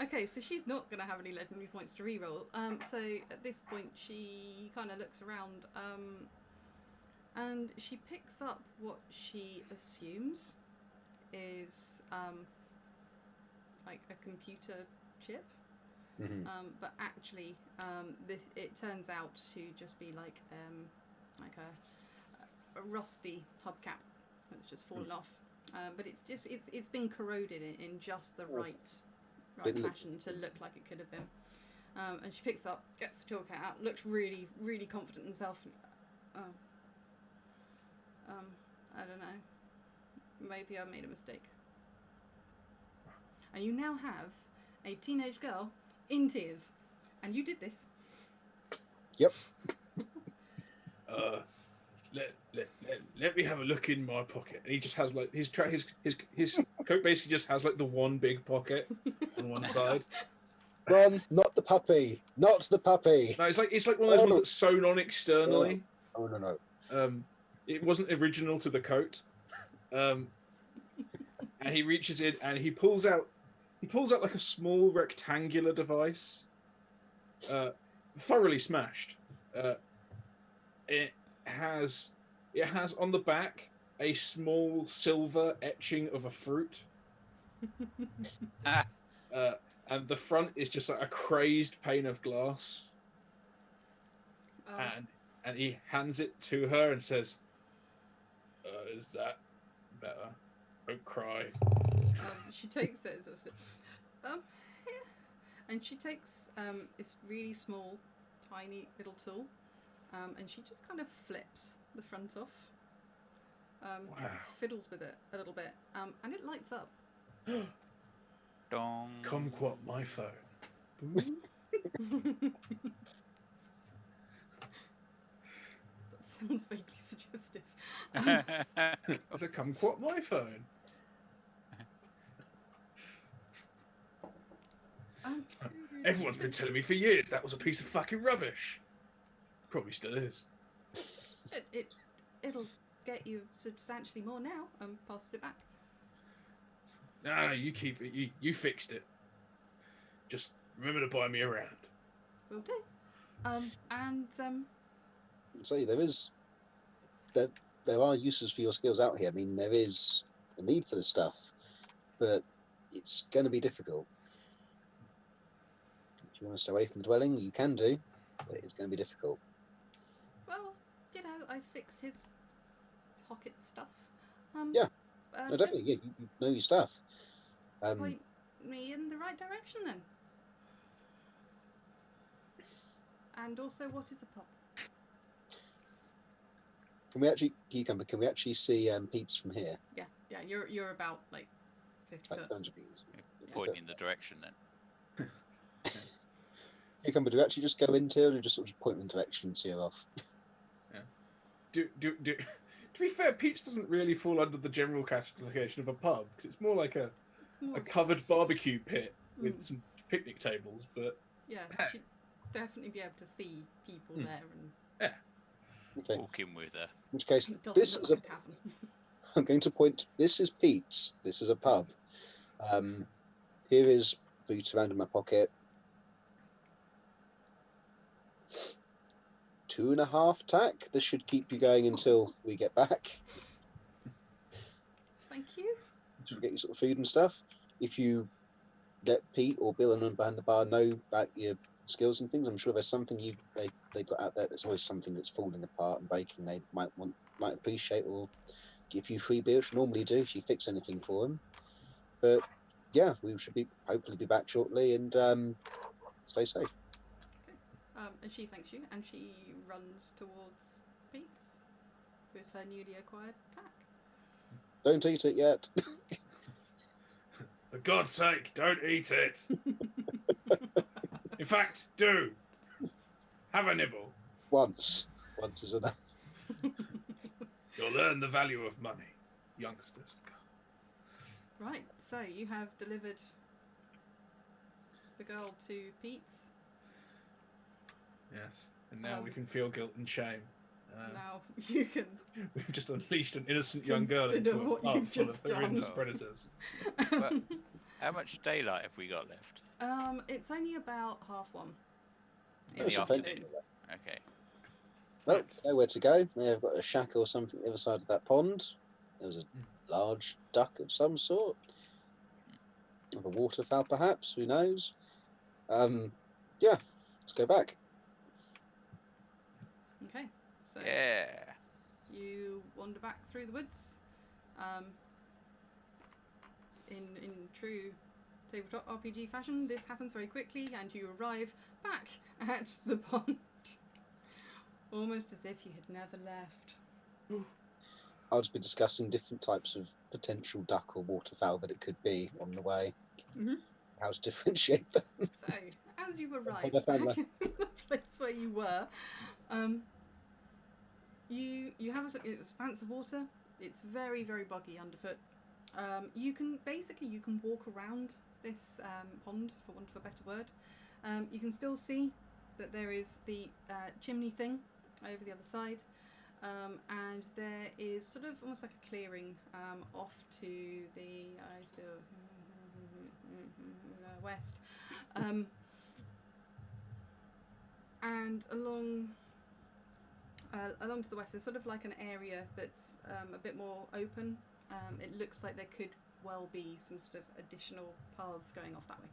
Okay, so she's not going to have any legendary points to reroll. So at this point, she kind of looks around, and she picks up what she assumes is like a computer chip. Mm-hmm. But actually, it turns out to just be like a a rusty hubcap that's just fallen off. But it's been corroded in just the right fashion to look like it could have been. And she picks up, gets the toolkit out, looks really, really confident in herself. I don't know. Maybe I made a mistake. And you now have a teenage girl in tears. And you did this. Yep. Let me have a look in my pocket. And he just has like his coat basically just has like the one big pocket on one side. Ron, not the puppy. Not the puppy. No, it's like one of those ones that's sewn on externally. Oh no. It wasn't original to the coat. And he reaches in and he pulls out like a small rectangular device. Thoroughly smashed. It has on the back a small silver etching of a fruit. And the front is just like a crazed pane of glass. And he hands it to her and says, "Is that better? Don't cry." She takes it. Yeah. And she takes this really small, tiny little tool, and she just kind of flips the front off. Wow. Fiddles with it a little bit, and it lights up. Dong. Kumquat my phone. That sounds vaguely suggestive. I said, "Kumquat my phone." Everyone's been telling me for years that was a piece of fucking rubbish. Probably still is. It'll get you substantially more now. Passes it back. No, you keep it. You fixed it. Just remember to buy me around. Will do. So there are uses for your skills out here. I mean, there is a need for the stuff, but it's going to be difficult. If you want to stay away from the dwelling, you can do, but it's going to be difficult. Well, I fixed his pocket stuff. Yeah. No, definitely. Yeah, you know your stuff. Point me in the right direction then. And also, what is a pub? Can we actually see Pete's from here? Yeah. You're about like 50 Like foot. 200 meters. Pointing in the direction then. Cucumber, do you actually just go into it or just sort of point in the direction and see her off? To be fair, Pete's doesn't really fall under the general classification of a pub because it's more like a covered barbecue pit with some picnic tables. But yeah, she'd definitely be able to see people there and. Yeah. Okay. Walk in with her. In which case, It doesn't this look is like a. a tavern. I'm going to point. This is Pete's. This is a pub. Here is boots around in my pocket. 2.5 tack. This should keep you going until we get back. Thank you. To get you sort of food and stuff. If you let Pete or Bill and behind the bar know about your skills and things, I'm sure there's something they got out there. There's always something that's falling apart and breaking. They might appreciate or give you free beer, which you normally do if you fix anything for them. But yeah, we should hopefully be back shortly and stay safe. And she thanks you, and she runs towards Pete's with her newly acquired tack. Don't eat it yet. for God's sake, don't eat it. In fact, do. Have a nibble. Once is enough. You'll learn the value of money, youngsters. Right, so you have delivered the girl to Pete's. Yes, and now we can feel guilt and shame. Now you can. We've just unleashed an innocent young girl Consider into a what pub you've full just of horrendous done. predators. But how much daylight have we got left? It's only about 1:30 In That's the plenty. afternoon. Okay. Well, nowhere to go. They've got a shack or something on the other side of that pond. There was a large duck of some sort. Of a waterfowl, perhaps. Who knows? Yeah, let's go back. Okay, so Yeah. you wander back through the woods. In true tabletop RPG fashion, this happens very quickly, and you arrive back at the pond, almost as if you had never left. I'll just be discussing different types of potential duck or waterfowl that it could be on the way. Mm-hmm. How to differentiate them. So, as you arrive I found back in the place where you were, you have an expanse of water. It's very, very boggy underfoot. You can walk around this pond, for want of a better word. You can still see that there is the chimney thing over the other side, and there is sort of almost like a clearing off to the west, and along to the west there's sort of like an area that's a bit more open. It looks like there could well be some sort of additional paths going off that way.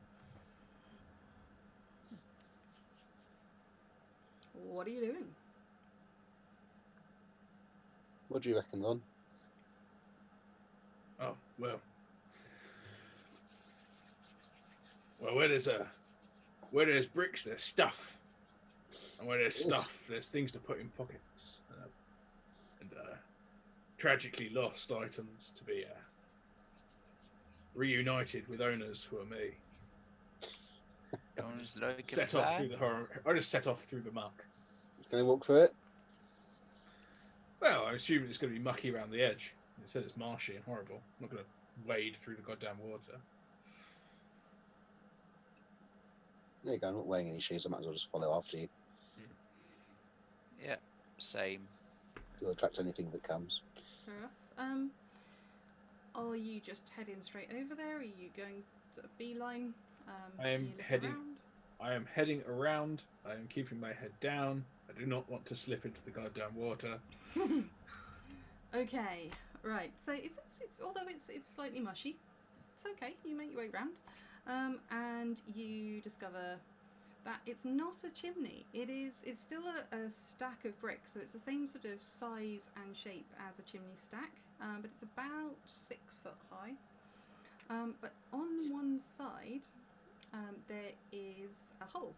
What are you doing? What do you reckon, Ron? Oh, well, where there's bricks, there's stuff, and where there's stuff, there's things to put in pockets, and tragically lost items to be reunited with owners who are me. Set off through the horror. I just set off through the muck. It's going to walk through it. Well, I assume it's going to be mucky around the edge. It said it's marshy and horrible. I'm not going to wade through the goddamn water. There you go. I'm not wearing any shoes. I might as well just follow after you. Yeah, same. You'll attract anything that comes. Fair enough. Are you just heading straight over there? Are you going sort of beeline? I am heading around. I am keeping my head down. I do not want to slip into the goddamn water. Okay, right. So it's although it's slightly mushy, it's okay. You make your way round, and you discover that it's not a chimney. It's still a stack of bricks. So it's the same sort of size and shape as a chimney stack, but it's about 6 foot high. But on one side, there is a hole,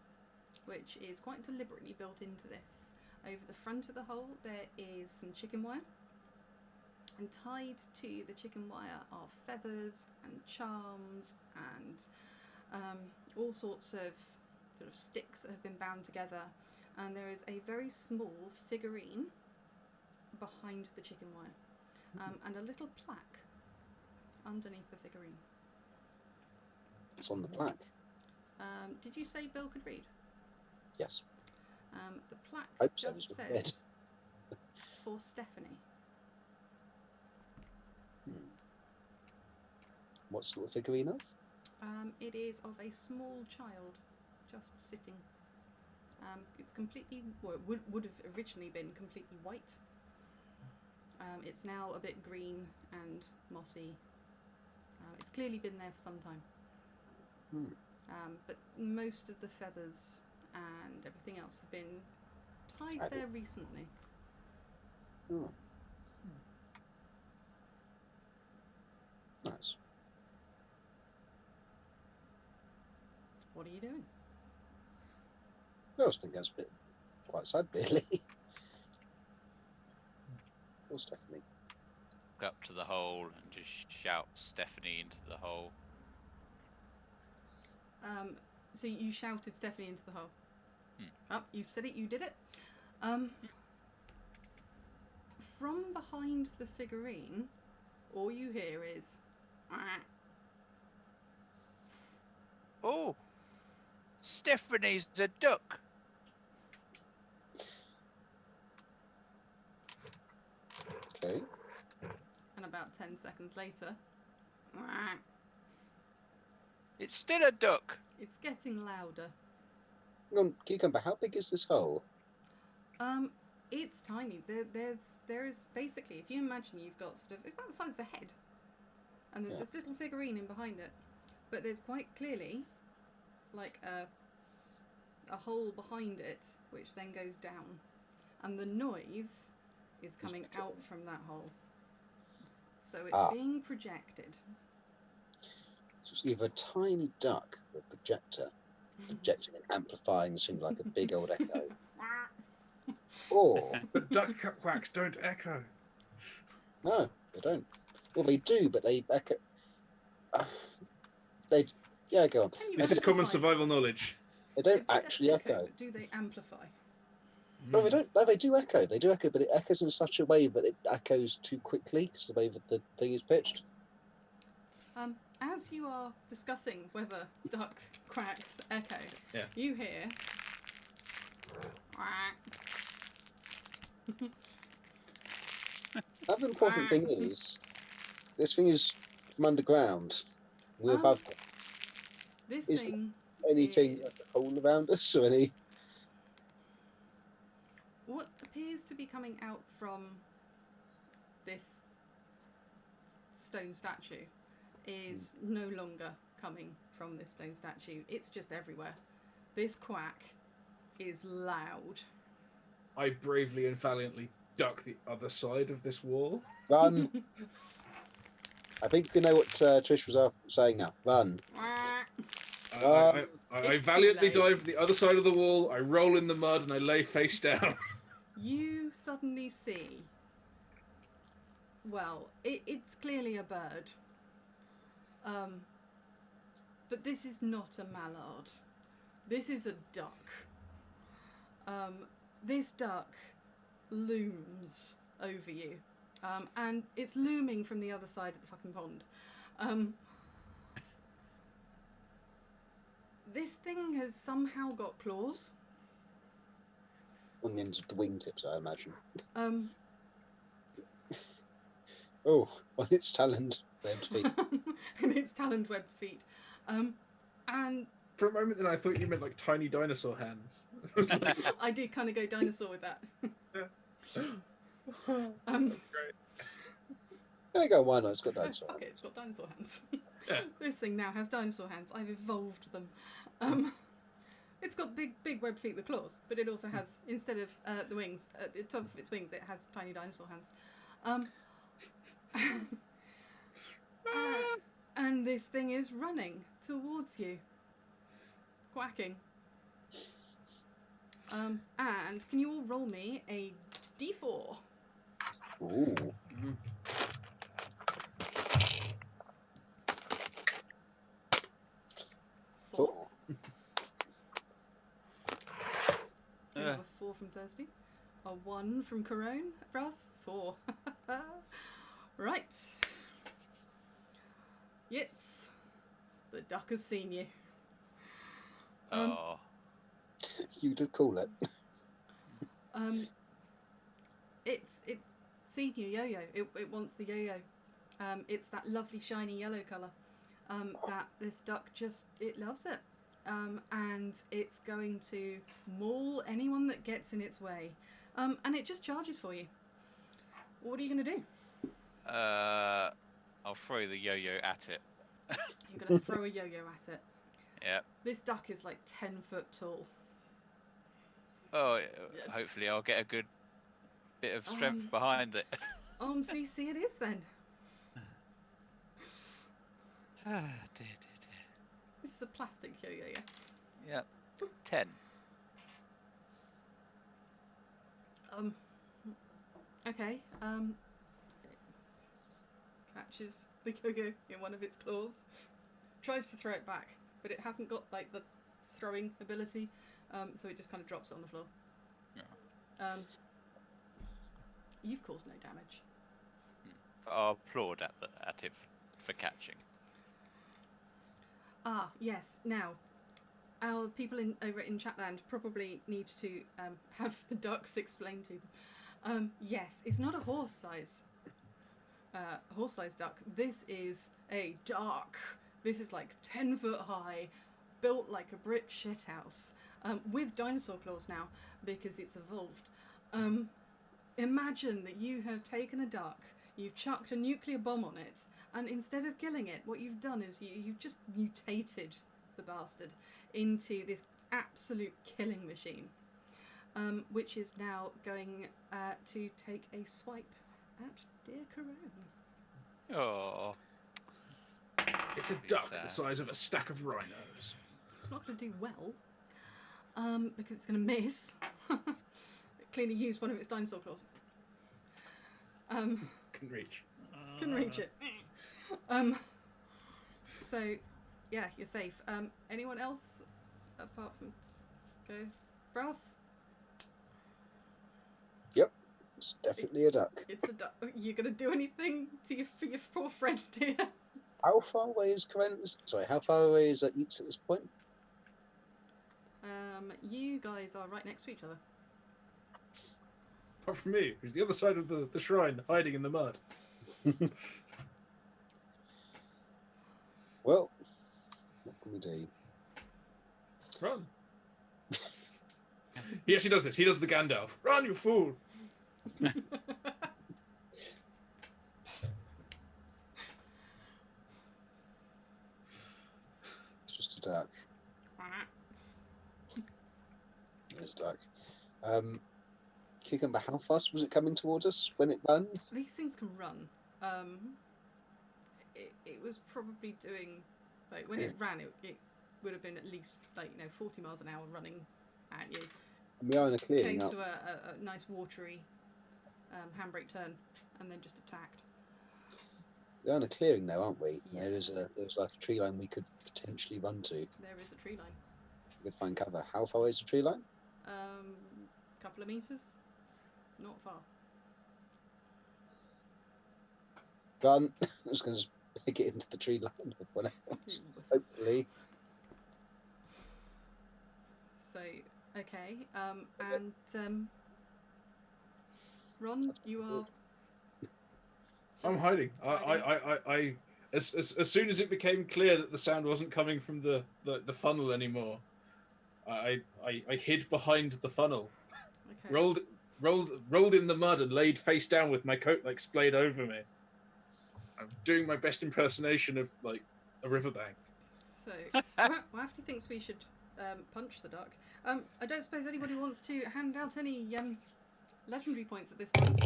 which is quite deliberately built into this. Over the front of the hole, there is some chicken wire, and tied to the chicken wire are feathers and charms and all sorts of sort of sticks that have been bound together. And there is a very small figurine behind the chicken wire, and a little plaque underneath the figurine. It's on the plaque. Did you say Bill could read? Yes. The plaque Hope so, just it's says red. for Stephanie. What sort of figurine of? It is of a small child just sitting. It's completely, well, it would have originally been completely white. It's now a bit green and mossy. It's clearly been there for some time. But most of the feathers and everything else have been tied there recently. Oh. Nice. What are you doing? I always think that's a bit quite sad, really. Or Stephanie. Go up to the hole and just shout Stephanie into the hole. So you shouted Stephanie into the hole. Hmm. Oh, you said it, you did it. From behind the figurine, all you hear is... Oh! Stephanie's a duck! Okay. And about 10 seconds later... It's still a duck! It's getting louder. Hang on, Cucumber, how big is this hole? It's tiny. There is basically, if you imagine you've got sort of, it's about the size of a head, and there's this little figurine in behind it, but there's quite clearly like a hole behind it, which then goes down, and the noise is coming Okay. out from that hole. So it's Ah. being projected. So it's either a tiny duck or a projector, projecting and amplifying this thing like a big old echo. Or, But duck quacks don't echo. no, they don't. Well, they do, but they echo. Yeah, go on. Can you This is common amplify? survival knowledge. They They don't actually echo. but do they amplify? No, they don't. No, they do echo. They do echo, but it echoes in such a way that it echoes too quickly because the way that the thing is pitched. As you are discussing whether duck quacks echo, Yeah. you hear. Other important thing is, this thing is from underground. We're Um, above This Is thing. anything is all around us or any. what appears to be coming out from this stone statue is no longer coming from this stone statue. It's just everywhere. This quack is loud. I bravely and valiantly duck the other side of this wall. Run! I think you know what Trish was saying now. Run. I It's too valiantly late. dive the other side of the wall, I roll in the mud, and I lay face down. You suddenly see. Well, it's clearly a bird. But this is not a mallard. This is a duck. This duck looms over you. And it's looming from the other side of the fucking pond. This thing has somehow got claws. On the ends of the wingtips, I imagine. Um, Oh, on its taloned webbed feet. and it's taloned webbed feet. And For a moment, then I thought you meant like tiny dinosaur hands. I did kind of go dinosaur with that. Great. There you go, why not? It's got Oh, dinosaur. fuck it, it's got dinosaur hands. Yeah. This thing now has dinosaur hands. I've evolved them. It's got big webbed feet with claws, but it also has, instead of the wings, at the top of its wings, it has tiny dinosaur hands. And this thing is running towards you, quacking. And can you all roll me a d4? Ooh. Four. Cool. We have a 4 from Thirsty, a 1 from Kerone, Brass, 4. Right. Yits, the duck has seen you. Oh. You did call it. It's seen you, yo-yo. It wants the yo-yo. It's that lovely shiny yellow colour. That this duck it loves it. And it's going to maul anyone that gets in its way. And it just charges for you. What are you going to do? I'll throw the yo-yo at it. You're going to throw a yo-yo at it. Yep. This duck is like 10 foot tall. Oh, hopefully I'll get a good bit of strength behind it. CC it is then. Dear, dear. This is a plastic yo-yo, yeah? Yep. 10. Okay. Catches the yo-yo in one of its claws. Tries to throw it back, but it hasn't got like the throwing ability, so it just kind of drops it on the floor. Yeah. You've caused no damage. I'll applaud at it for catching. Ah, yes. Now, our people over in Chatland probably need to have the ducks explained to them. Yes, it's not a horse-size duck. This is a duck. This is like 10 foot high, built like a brick shithouse, with dinosaur claws now because it's evolved. Imagine that you have taken a duck, you've chucked a nuclear bomb on it, and instead of killing it, what you've done is you've just mutated the bastard into this absolute killing machine. which is now going to take a swipe at dear Kerone. Oh. It's a Be duck sad. the size of a stack of rhinos. It's not going to do well, because it's going to miss. It clearly used one of its dinosaur claws. Can reach. Can reach it. So, yeah, you're safe. Anyone else apart from go Brass? Yep, it's definitely a duck. It's a duck. You gonna do anything for your poor friend here? How far away is Kerone? Sorry, how far away is Yits at this point? You guys are right next to each other. Apart from me, who's the other side of the shrine, hiding in the mud. Well, what can we do? Run. He actually does this. He does the Gandalf. Run, you fool! It's just a duck. There's a duck. Cucumber, how fast was it coming towards us when it ran? These things can run. It was probably doing, like, when it ran, it would have been at least, like, 40 miles an hour running at you. We are in a clearing. Came to a nice watery handbrake turn and then just attacked. We are in a clearing now, aren't we? Yeah. There's like a tree line we could potentially run to. There is a tree line. We could find cover. How far away is the tree line? Couple of meters. It's not far. Run. I was going to just pick it into the tree line. Whatever. Hopefully. So, okay. And Ron, you are. I'm hiding. I as soon as it became clear that the sound wasn't coming from the funnel anymore, I hid behind the funnel, Okay. rolled in the mud and laid face down with my coat like splayed over me. I'm doing my best impersonation of like a riverbank. So, Wafty thinks we should punch the duck. I don't suppose anybody wants to hand out any legendary points at this point.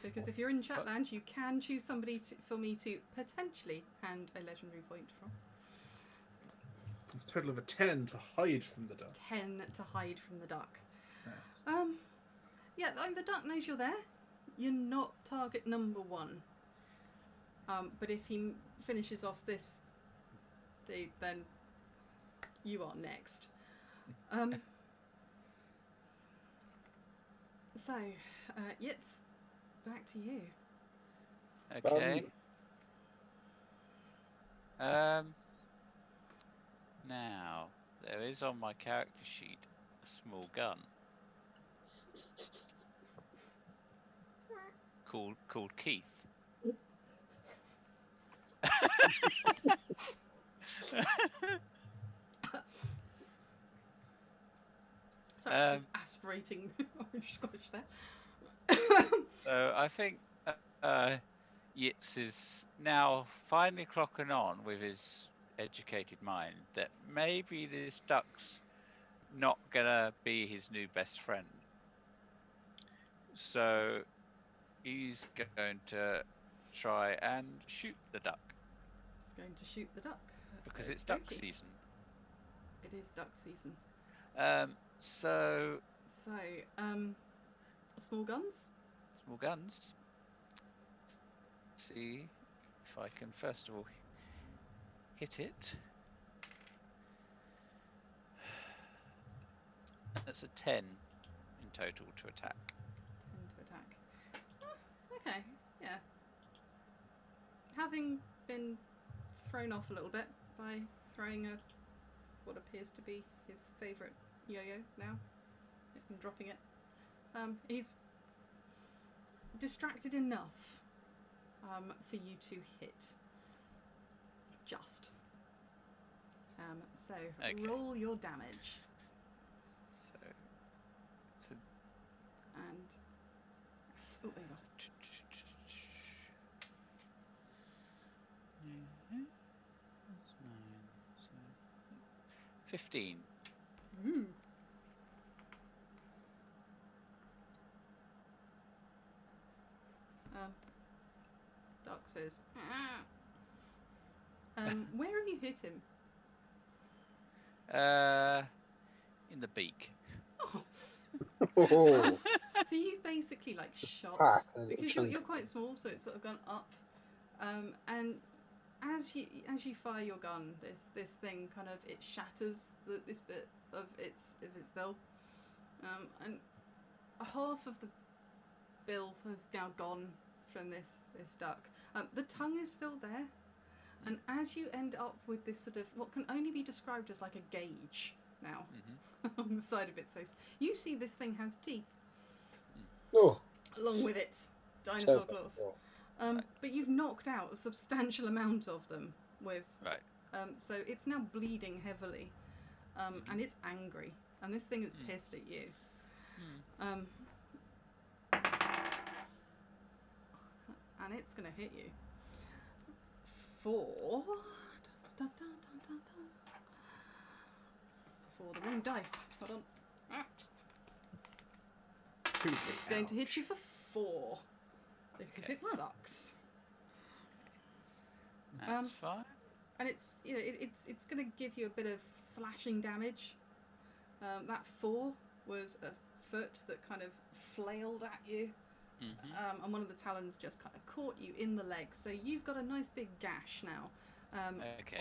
Because if you're in Chatland, you can choose somebody for me to potentially hand a legendary point from. It's a total of a 10 to hide from the duck. 10 to hide from the duck. Yes. Yeah, the duck knows you're there. You're not target number 1. But if he finishes off this, then you are next. So, Yits, back to you. Okay. Now, there is on my character sheet a small gun called Keith. Sorry, just aspirating orange squash there. So I think Yits is now finally clocking on with his educated mind that maybe this duck's not gonna be his new best friend. So he's going to try and shoot the duck He's going to shoot the duck. because it's duck Okey-dokey. season. It is duck season. So So, small guns? small guns. See if I can first of all hit it. That's a 10 in total to attack. 10 to attack. Okay, yeah. Having been thrown off a little bit by throwing what appears to be his favourite yo-yo now and dropping it, he's distracted enough for you to hit. Just. So Okay. roll your damage. So And oh, there you are. That's 9, so 15. Ooh. Duck says, "Ah." Where have you hit him? In the beak. Oh, Oh, so you've basically like shot Pack, a little because chunk. you're quite small, so it's sort of gone up. And as you fire your gun, this thing kind of it shatters this bit of its bill, and half of the bill has now gone from this duck. The tongue is still there, and as you end up with this sort of what can only be described as like a gauge now on the side of it, so you see this thing has teeth Oh, along with its dinosaur terrifying. claws. But you've knocked out a substantial amount of them with. Right. So it's now bleeding heavily, and it's angry, and this thing is pissed at you. And it's gonna hit you for the wrong dice. Hold on. It's going to hit you for 4 because Okay. it sucks. That's fine. And it's it's going to give you a bit of slashing damage. That 4 was a foot that kind of flailed at you, and one of the talons just kind of caught you in the leg. So you've got a nice big gash now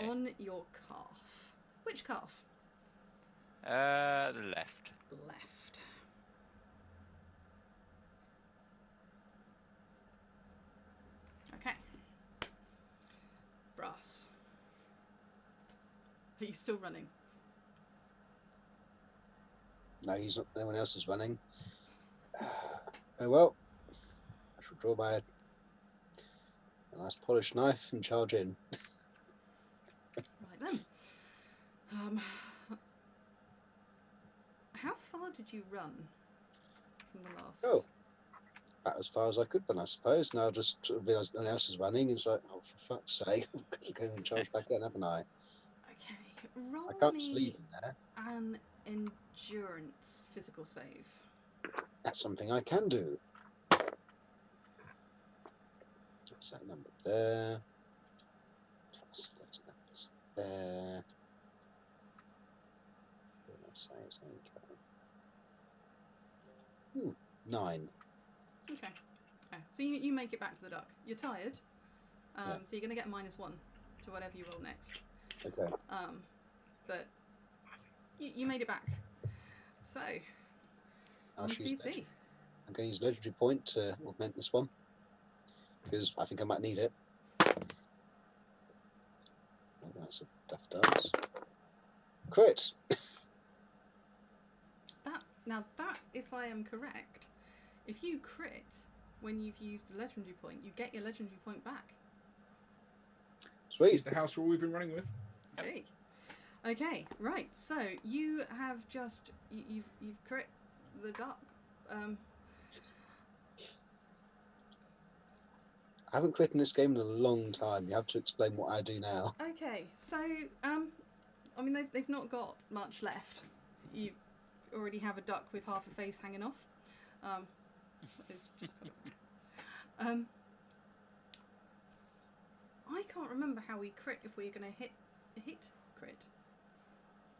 on your calf. Which calf? The left. Left. Okay. Brass. Are you still running? no, he's not. No one else is running. Oh well. I shall draw my a nice polished knife and charge in. Right then. How far did you run from the last? Oh, about as far as I could, but I suppose now just sort of realised no one else is running. It's like, oh, for fuck's sake, I'm going to go and charge back in, haven't I? Okay. Roll I can't just me leave him there. an endurance physical save. That's something I can do. What's that number there? Plus those numbers there. What did I say? It's okay. 9. Okay. So you make it back to the duck. You're tired, Yeah. so you're going to get -1 to whatever you roll next. Okay. But you made it back. So I'll on choose CC. I'm going to use legendary point to augment this one because I think I might need it. Oh, that's a duff does. Crit. That, if I am correct, if you crit when you've used a legendary point, you get your legendary point back. Sweet. It's the house rule we've been running with. Yep. Hey. Okay, right. So you have just you've crit the duck. I haven't crit in this game in a long time. You have to explain what I do now. Okay, so I mean they've not got much left. You already have a duck with half a face hanging off. It's just kind of, I can't remember how we crit if we're going to hit crit.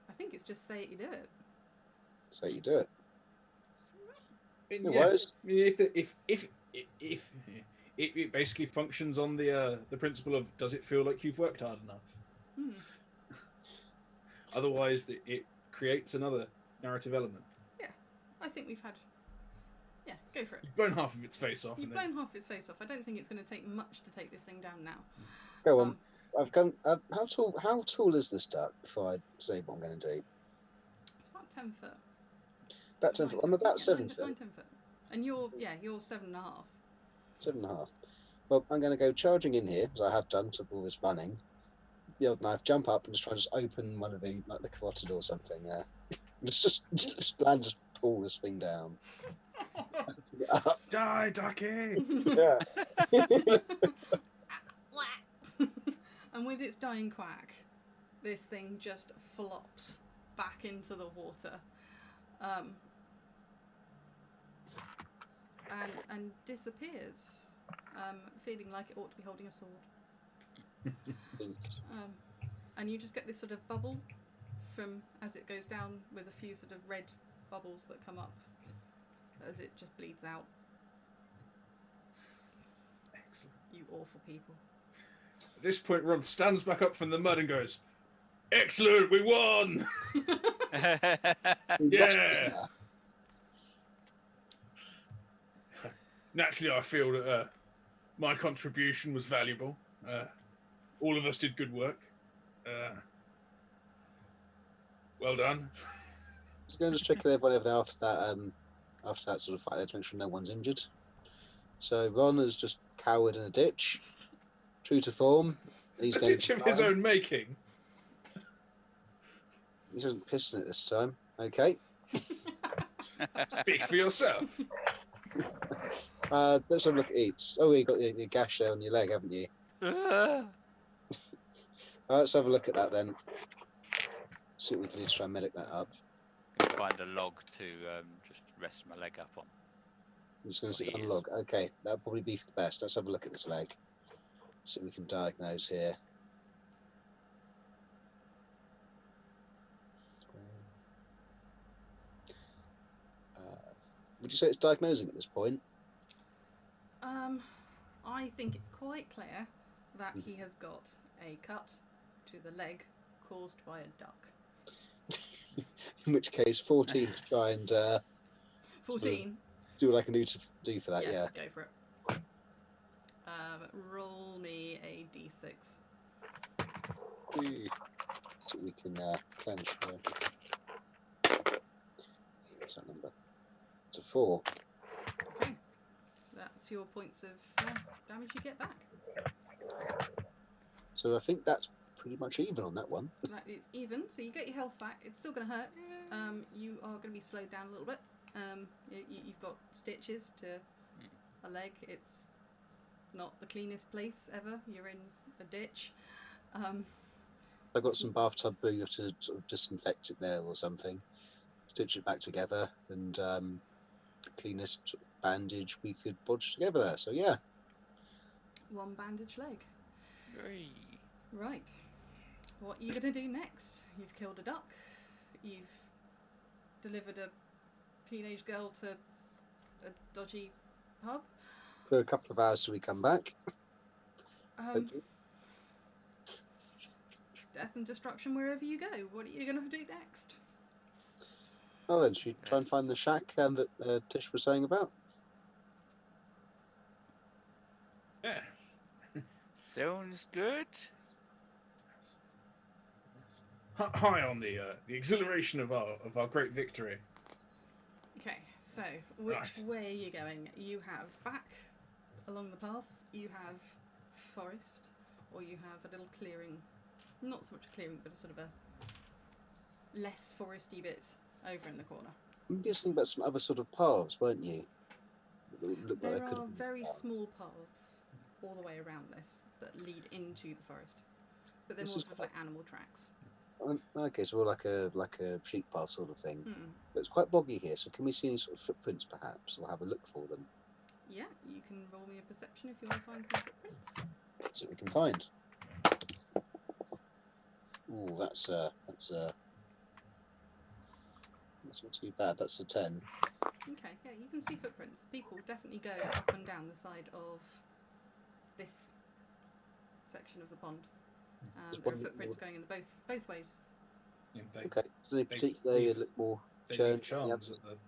I think it's just say it, you do it. So you do it. Yeah. Otherwise, I mean, if it basically functions on the principle of does it feel like you've worked hard enough? Otherwise, it creates another narrative element. Yeah, I think we've had. Yeah, go for it. You've blown half of its face off. You've and then- blown half its face off. I don't think it's going to take much to take this thing down now. go on. I've come. How tall is this duck? Before I say what I'm going to do. It's about 10 foot. About 10 foot. I'm about 7 foot. 9, 10 foot. And you're 7.5. 7.5. Well, I'm going to go charging in here, as I have done to all this running. The old knife, jump up and just try to open one of the carotid or something there. just pull this thing down. Die, ducky! Yeah. And with its dying quack, this thing just flops back into the water. And disappears. feeling like it ought to be holding a sword. Thanks. And you just get this sort of bubble from as it goes down, with a few sort of red bubbles that come up as it just bleeds out. Excellent. You awful people. At this point, Ron stands back up from the mud and goes, "Excellent, we won!" Yeah. Naturally, I feel that my contribution was valuable. All of us did good work. Well done. Just going to just check everyone over there after that sort of fight there to make sure no one's injured. So Ron has just cowered in a ditch, true to form. He's A going ditch to of his die. own making. He doesn't piss in it this time. Okay. Speak for yourself. Let's have a look at Yits. Oh, you got your gash there on your leg, haven't you? Let's have a look at that then. See what we can do to try and medic that up. Find a log to just rest my leg up on. I'm just going to What sit on he a is. log. Okay, that'll probably be for the best. Let's have a look at this leg. See what we can diagnose here. Would you say it's diagnosing at this point? I think it's quite clear that he has got a cut to the leg caused by a duck. In which case, 14 to try and 14. do what I can do for that. Yeah. Go for it. Roll me a d6. So we can clench for. What's that number? It's a 4. Okay. That's your points of damage you get back. So I think that's pretty much even on that one. That is even, so you get your health back. It's still going to hurt. You are going to be slowed down a little bit. You've got stitches to a leg. It's not the cleanest place ever. You're in a ditch. I've got some bathtub boo. You have to sort of disinfect it there or something. Stitch it back together, and the cleanest sort of bandage we could bodge together there. So yeah. One bandaged leg. Hooray. Right. What are you going to do next? You've killed a duck. You've delivered a teenage girl to a dodgy pub. For a couple of hours till we come back. Hopefully. Death and destruction wherever you go. What are you going to do next? Oh, then should we try and find the shack that Tish was saying about? Yeah. Sounds good. High on the exhilaration of our great victory. Okay, so which Right. way are you going? You have back along the path, you have forest, or you have a little clearing. Not so much a clearing, but a sort of a less foresty bit over in the corner. You were thinking about some other sort of paths, weren't you? It looked like There they could are have been very on. small paths all the way around this that lead into the forest, but they're This more is sort of like animal tracks. Okay, so we're like a sheep path sort of thing. Mm. But it's quite boggy here, so can we see any sort of footprints perhaps, or have a look for them? Yeah, you can roll me a perception if you want to find some footprints. See what we can find. Ooh, that's not too bad. That's a 10. Okay, yeah, you can see footprints. People definitely go up and down the side of this section of the pond. There's There are one footprints more- going in both ways. Yeah, Okay, is any they particularly a leave- little more They churn? leave charms at the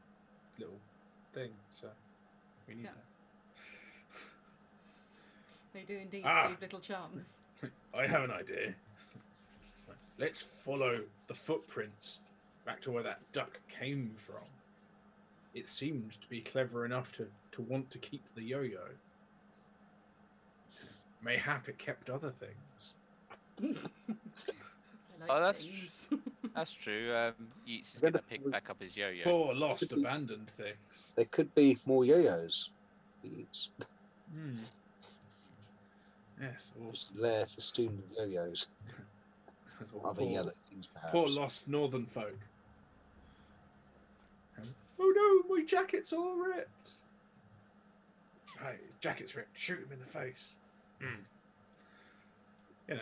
little thing, so we need Yeah. that. They do indeed Ah. leave little charms. I have an idea. Let's follow the footprints back to where that duck came from. It seemed to be clever enough to want to keep the yo-yo. Mayhap it kept other things. I like Oh, that's things. That's true. Yeats is Then going to the- pick back up his yo-yo. Poor lost, abandoned things. There could be more yo-yos. It's Yes, or just lair festooned with yo-yos. Other yellow things perhaps. poor lost northern folk. Oh no, my jacket's all ripped. Hey, his jacket's ripped. Shoot him in the face. You know,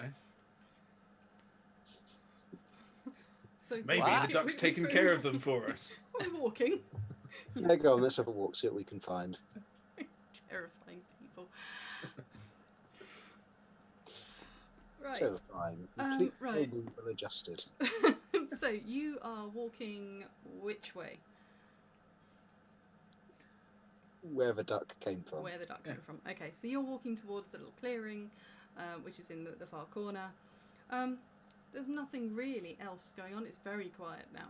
So maybe What? the duck's taking care of them for us. We're walking. Yeah, go on. Let's have a walk. See what we can find. Terrifying people. Right. Terrifying. Completely right. well adjusted. So you are walking which way? Where the duck came from. Where the duck came from. Okay, so you're walking towards the little clearing, which is in the far corner. There's nothing really else going on. It's very quiet now.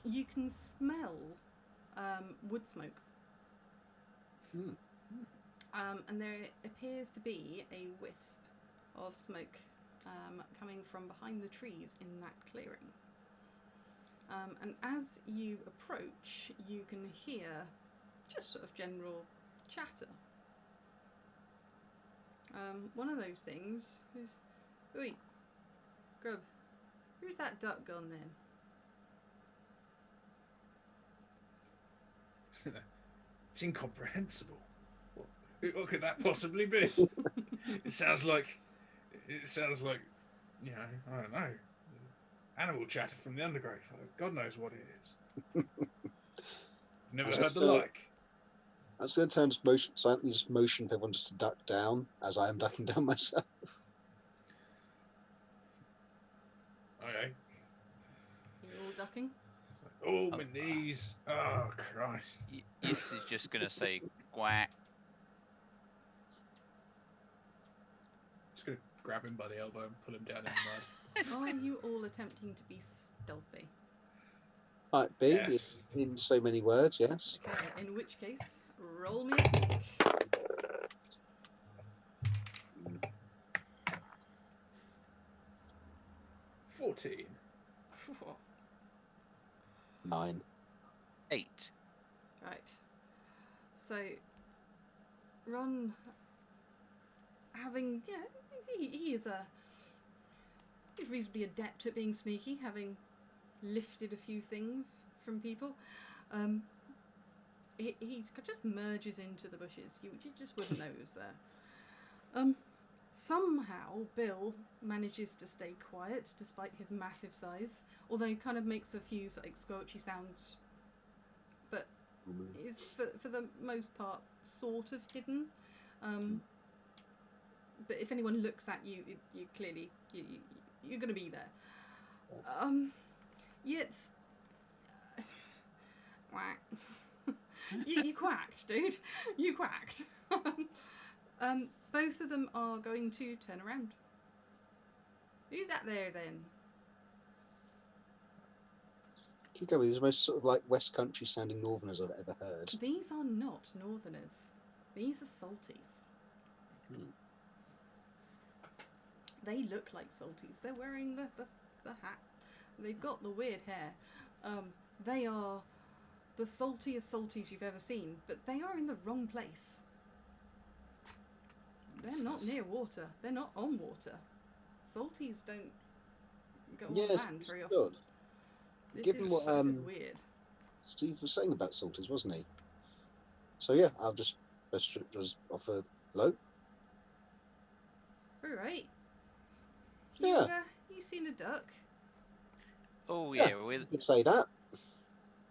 You can smell wood smoke. And there appears to be a wisp of smoke coming from behind the trees in that clearing. And as you approach, you can hear just sort of general chatter. One of those things is, oi, Grub, where's that duck gone then? It's incomprehensible. What could that possibly be? It sounds like, you know, I don't know, animal chatter from the undergrowth. God knows what it is. Never heard the like. I was going to turn silently just motion for everyone just to duck down as I am ducking down myself. Okay. You're all ducking? Oh, my knees. Oh, Christ. Yits is just going to say quack. Just going to grab him by the elbow and pull him down in the mud. Are you all attempting to be stealthy? Might be, Yes. in so many words, yes. Okay, in which case, roll me a sneak. 14. 9. 8. Right. So, Ron, having, he is he's reasonably adept at being sneaky, having lifted a few things from people. He just merges into the bushes. You just wouldn't know he was there. Somehow, Bill manages to stay quiet despite his massive size, although he kind of makes a few like squelchy sounds, but is for the most part sort of hidden. But if anyone looks at you, you clearly you're going to be there. Yits. Quack. You quacked, dude. You quacked. Both of them are going to turn around. Who's that there then? Keep going. These are the most sort of like West Country sounding Northerners I've ever heard. These are not Northerners. These are Salties. They look like Salties. They're wearing the hat. They've got the weird hair. They are the saltiest Salties you've ever seen, but they are in the wrong place. They're not near water. They're not on water. Salties don't go on land very often. Good. This Given is what weird. Steve was saying about salties, wasn't he? So yeah, I'll just offer hello. All right. Yeah. You seen a duck? Oh Yeah. yeah, You could say that.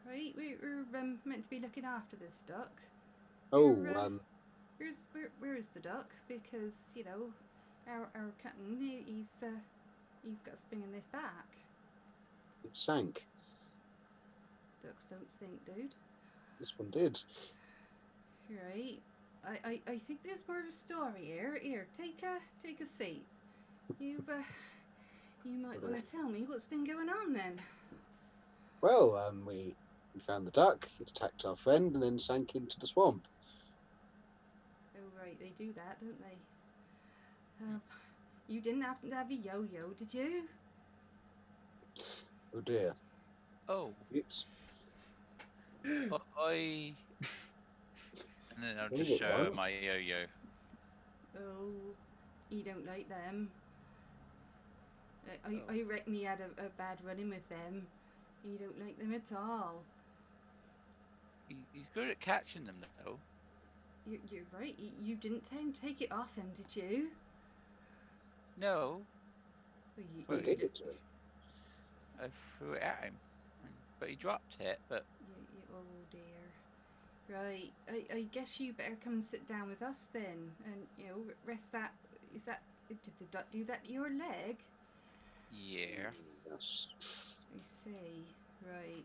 Right, we're meant to be looking after this duck. Oh, Where is the duck? Because our captain, he's got a spring in this back. it sank. Ducks don't sink, dude. This one did. Right. I think there's more of a story here. Here, take a seat. You might want to tell me what's been going on then. Well, we found the duck. It attacked our friend and then sank into the swamp. Oh right, they do that, don't they? You didn't happen to have a yo-yo, did you? Oh dear. Oh, It's I. And then I'll Leave just it show one. my yo-yo. Oh, he don't like them. I reckon he had a bad run-in with them. He don't like them at all. He's good at catching them though. you're right. You didn't take it off him, did you? No, Well, You gave it to him. I threw it at him, but he dropped it. But Oh dear. Right. I guess you better come and sit down with us then, and rest that. Is that? Did the duck do that to your leg? yeah, Yes. I see. Right.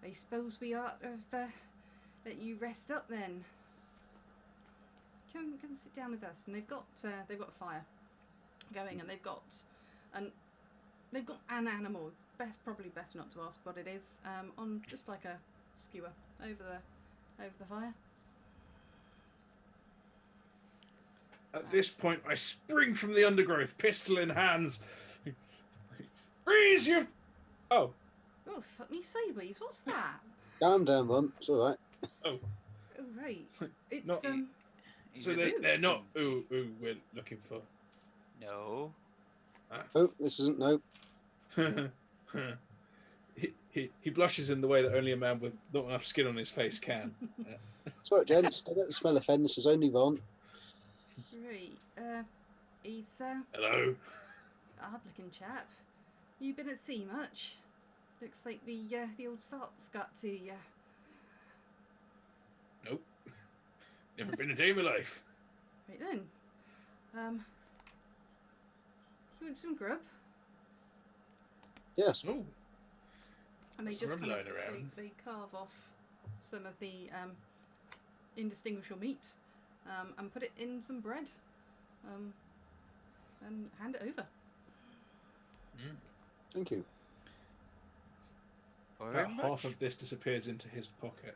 I suppose we ought to have let you rest up then. Come sit down with us. And they've got a fire going, and they've got an animal. Probably best not to ask what it is. On just like a skewer over the fire. At this point, I spring from the undergrowth, pistol in hands. Freeze, you! Oh. Oh, fuck me sideways. What's that? Calm down, Mum. It's all right. Oh, right. It's Not- he's So a bit they're not grumpy. who we're looking for. No, Oh, this isn't no. He blushes in the way that only a man with not enough skin on his face can. It's all right, gents. Don't let the smell offend. This is only Ron. Right. He's Hello. odd-looking chap. You been at sea much? Looks like the old salt's got to you. Nope. Never been a day in my life. Right then. You want some grub? Yes. Oh, And they just Grub kind of lying around. they carve off some of the indistinguishable meat and put it in some bread and hand it over. Thank you. very about much. half of this disappears into his pocket.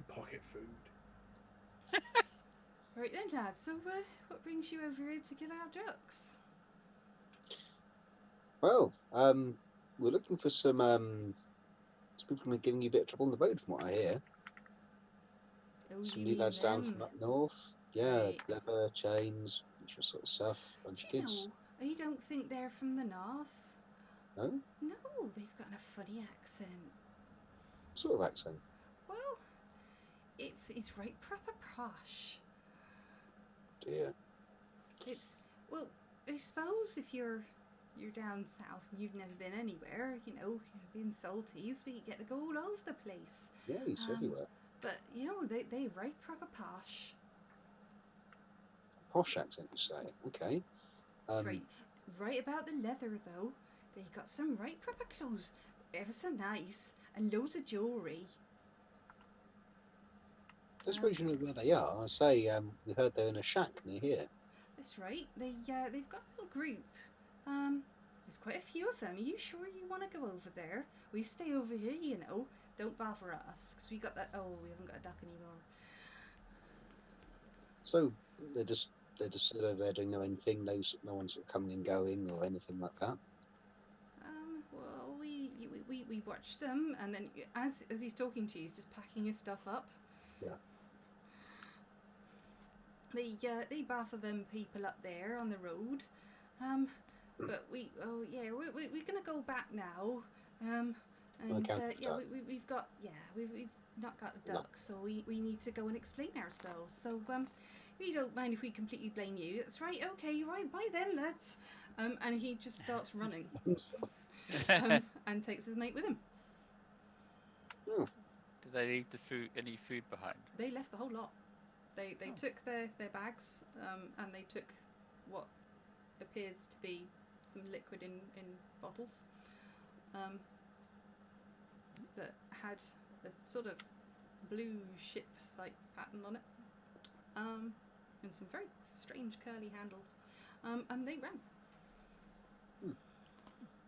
Pocket food. Right then, lad. So what brings you over here to kill our ducks? Well, we're looking for some people who are giving you a bit of trouble on the road, from what I hear. Oh, Some you new mean lads down them? from up north. Yeah, Right. leather, chains, usual sort of stuff. Bunch of Do you kids. know, I don't think they're from the north. No? No, they've got a funny accent. Sort of accent. Well, it's right proper posh. Dear. It's well, I suppose if you're down south and you've never been anywhere, you've been salties, but you get to go all over the place. Yeah, he's everywhere. But they right proper posh. Posh accent, you say? Okay. That's right about the leather though. They got some right proper clothes, ever so nice, and loads of jewellery. I suppose you know where they are. I say, we heard they're in a shack near here. That's right. They've got a little group. There's quite a few of them. Are you sure you want to go over there? We stay over here, Don't bother us, because we haven't got a duck anymore. So they're just sort of there doing their own thing. No one's sort of coming and going or anything like that. Well, we watched them, and then as he's talking to you, he's just packing his stuff up. Yeah. They bother them people up there on the road. But we're gonna go back now. And we've not got a duck, so we need to go and explain ourselves. So we don't mind if we completely blame you. That's right. Okay, right. Bye then, lads. And he just starts running. And takes his mate with him. Oh, Did they leave any food behind? They left the whole lot. They took their bags and they took what appears to be some liquid in bottles that had a sort of blue ship-like pattern on it and some very strange curly handles, and they ran.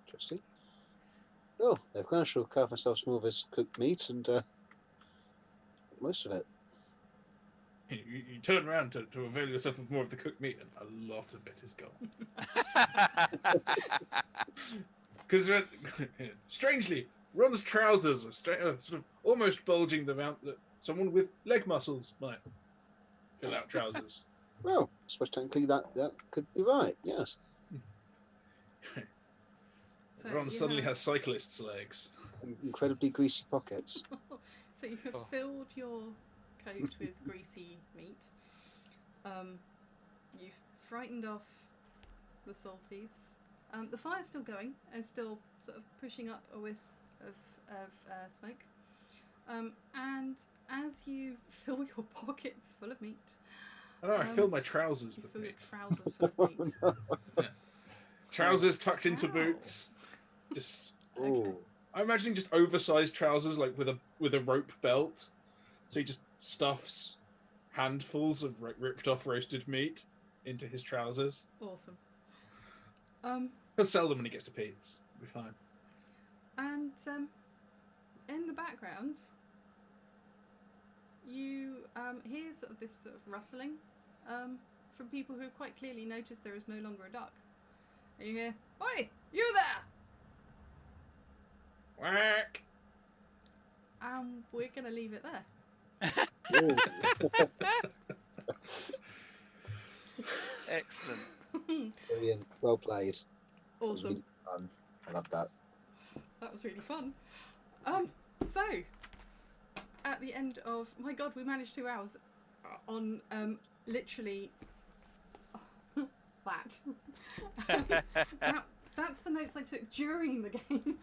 interesting. Oh, they've managed to carve themselves some of this cooked meat and most of it. You turn around to avail yourself of more of the cooked meat, and a lot of it is gone. Because strangely, Ron's trousers are sort of almost bulging the amount that someone with leg muscles might fill out trousers. Well, I suppose technically that could be right. Yes. So Ron you suddenly have- has cyclist's legs. Incredibly greasy pockets. So you have Oh. filled your coat with greasy meat. You've frightened off the salties. The fire's still going and still sort of pushing up a wisp of smoke. And as you fill your pockets full of meat, I know, I filled my trousers you with fill your meat. trousers full of meat. Trousers tucked into Ow. boots. Just, Okay. Ooh. I'm imagining just oversized trousers, like with a rope belt. So he just stuffs handfuls of ripped off roasted meat into his trousers. Awesome. He'll sell them when he gets to Pete's. It'll be fine. And in the background, you hear sort of this sort of rustling from people who quite clearly noticed there is no longer a duck. And you hear, "Oi, you there!" Whack! We're gonna leave it there. Ooh. Excellent. Brilliant. Well played. That was Awesome. really fun. I love that. That was really fun. So at the end of, my God, we managed 2 hours on literally that. That's the notes I took during the game.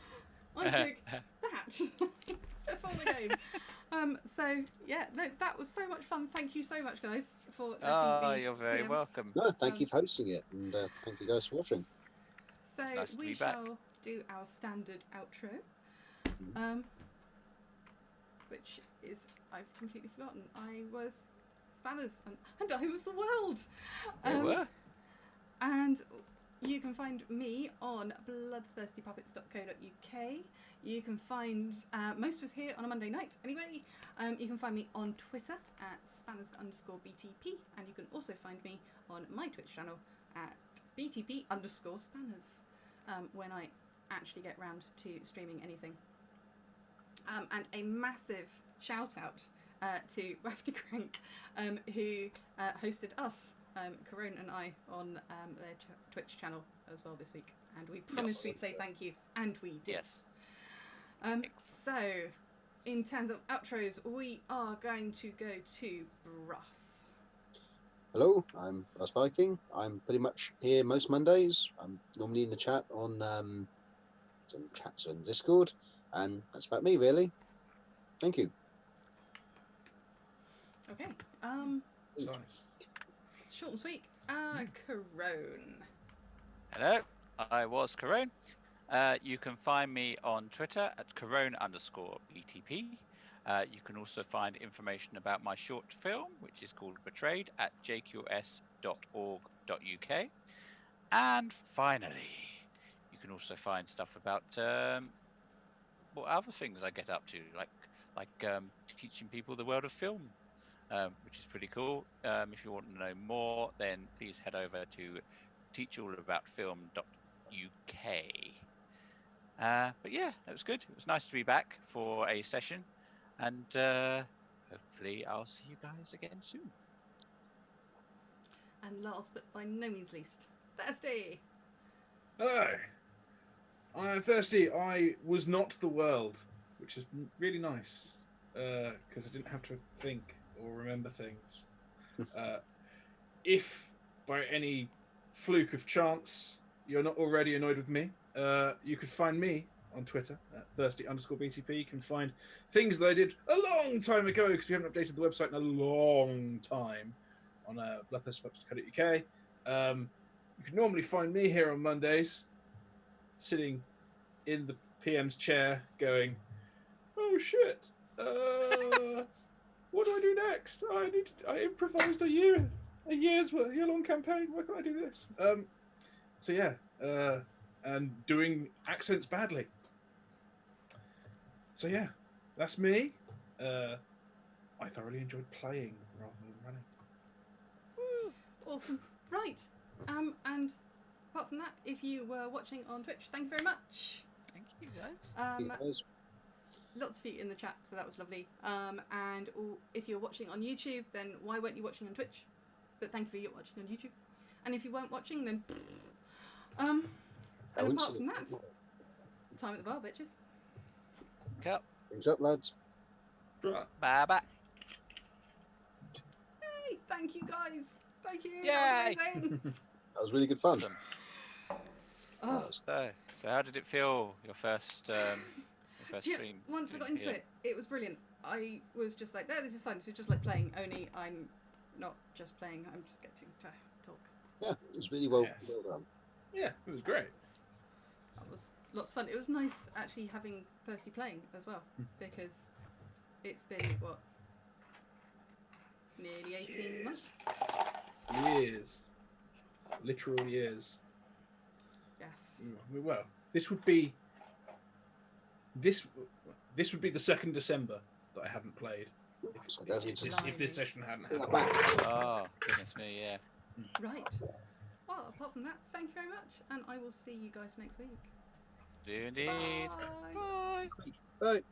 I took that before the game. So yeah, no, that was so much fun. Thank you so much, guys, for letting Oh, me you're very PM. welcome. No, thank you for hosting it, and thank you guys for watching. So It's nice to we be back. shall do our standard outro, which is, I've completely forgotten. I was Spanners and I was the world. You were? And you can find me on bloodthirstypuppets.co.uk. You can find most of us here on a Monday night anyway. You can find me on Twitter at spanners_BTP, and you can also find me on my Twitch channel at BTP_spanners when I actually get round to streaming anything. And a massive shout out to Rafty Crank, who hosted us, Kerone and I, on their Twitch channel as well this week. And we promised we'd say thank you, and we did. Yes. So, in terms of outros, we are going to go to Brass. Hello, I'm Brass Viking. I'm pretty much here most Mondays. I'm normally in the chat on some chats on Discord, and that's about me really. Thank you. Okay. It's nice. Short and sweet. Kerone. Hello, I was Kerone. You can find me on Twitter at Kerone_BTP. You can also find information about my short film, which is called Betrayed, at jqs.org.uk. And finally, you can also find stuff about what other things I get up to, like teaching people the world of film, which is pretty cool. If you want to know more, then please head over to teachallaboutfilm.uk. But yeah, it was good. It was nice to be back for a session, and hopefully I'll see you guys again soon. And last but by no means least, Thirsty. Hello. I'm Thirsty. I was not the world, which is really nice, because I didn't have to think or remember things. If by any fluke of chance you're not already annoyed with me, you could find me on Twitter at thirsty_BTP. You can find things that I did a long time ago, because we haven't updated the website in a long time, on bloodthirstypuppets.co.uk. You can normally find me here on Mondays, sitting in the PM's chair going, "Oh shit, what do I do next? I improvised a year-long campaign. Why can't I do this?" So yeah, and doing accents badly. So yeah, that's me. I thoroughly enjoyed playing rather than running. Woo! Awesome. Right. And apart from that, if you were watching on Twitch, thank you very much. Thank you, guys. You guys. Lots of you in the chat, so that was lovely. And if you're watching on YouTube, then why weren't you watching on Twitch? But thank you for watching on YouTube. And if you weren't watching, then and apart from that, time at the bar, bitches. Cut. Things up, lads. Right. Bye bye. Hey, thank you guys. Thank you. Yay. That was amazing. That was really good fun. Awesome. Oh, So how did it feel? Your first stream? once I got into Yeah. it was brilliant. I was just like, no, this is fun. This is just like playing. Only I'm not just playing. I'm just getting to talk. Yeah, it was really well, Yes. well done. Yeah, it was great. That was lots of fun. It was nice actually having Thirsty playing as well because it's been what, nearly 18 months. Years. Literal years. Yes. Well, this would be the 2nd December that I hadn't played. So that's it. If this session hadn't Yeah, happened. back. Oh goodness me, yeah. Right. Well, apart from that, thank you very much, and I will see you guys next week. Do indeed. Bye. Bye. Right.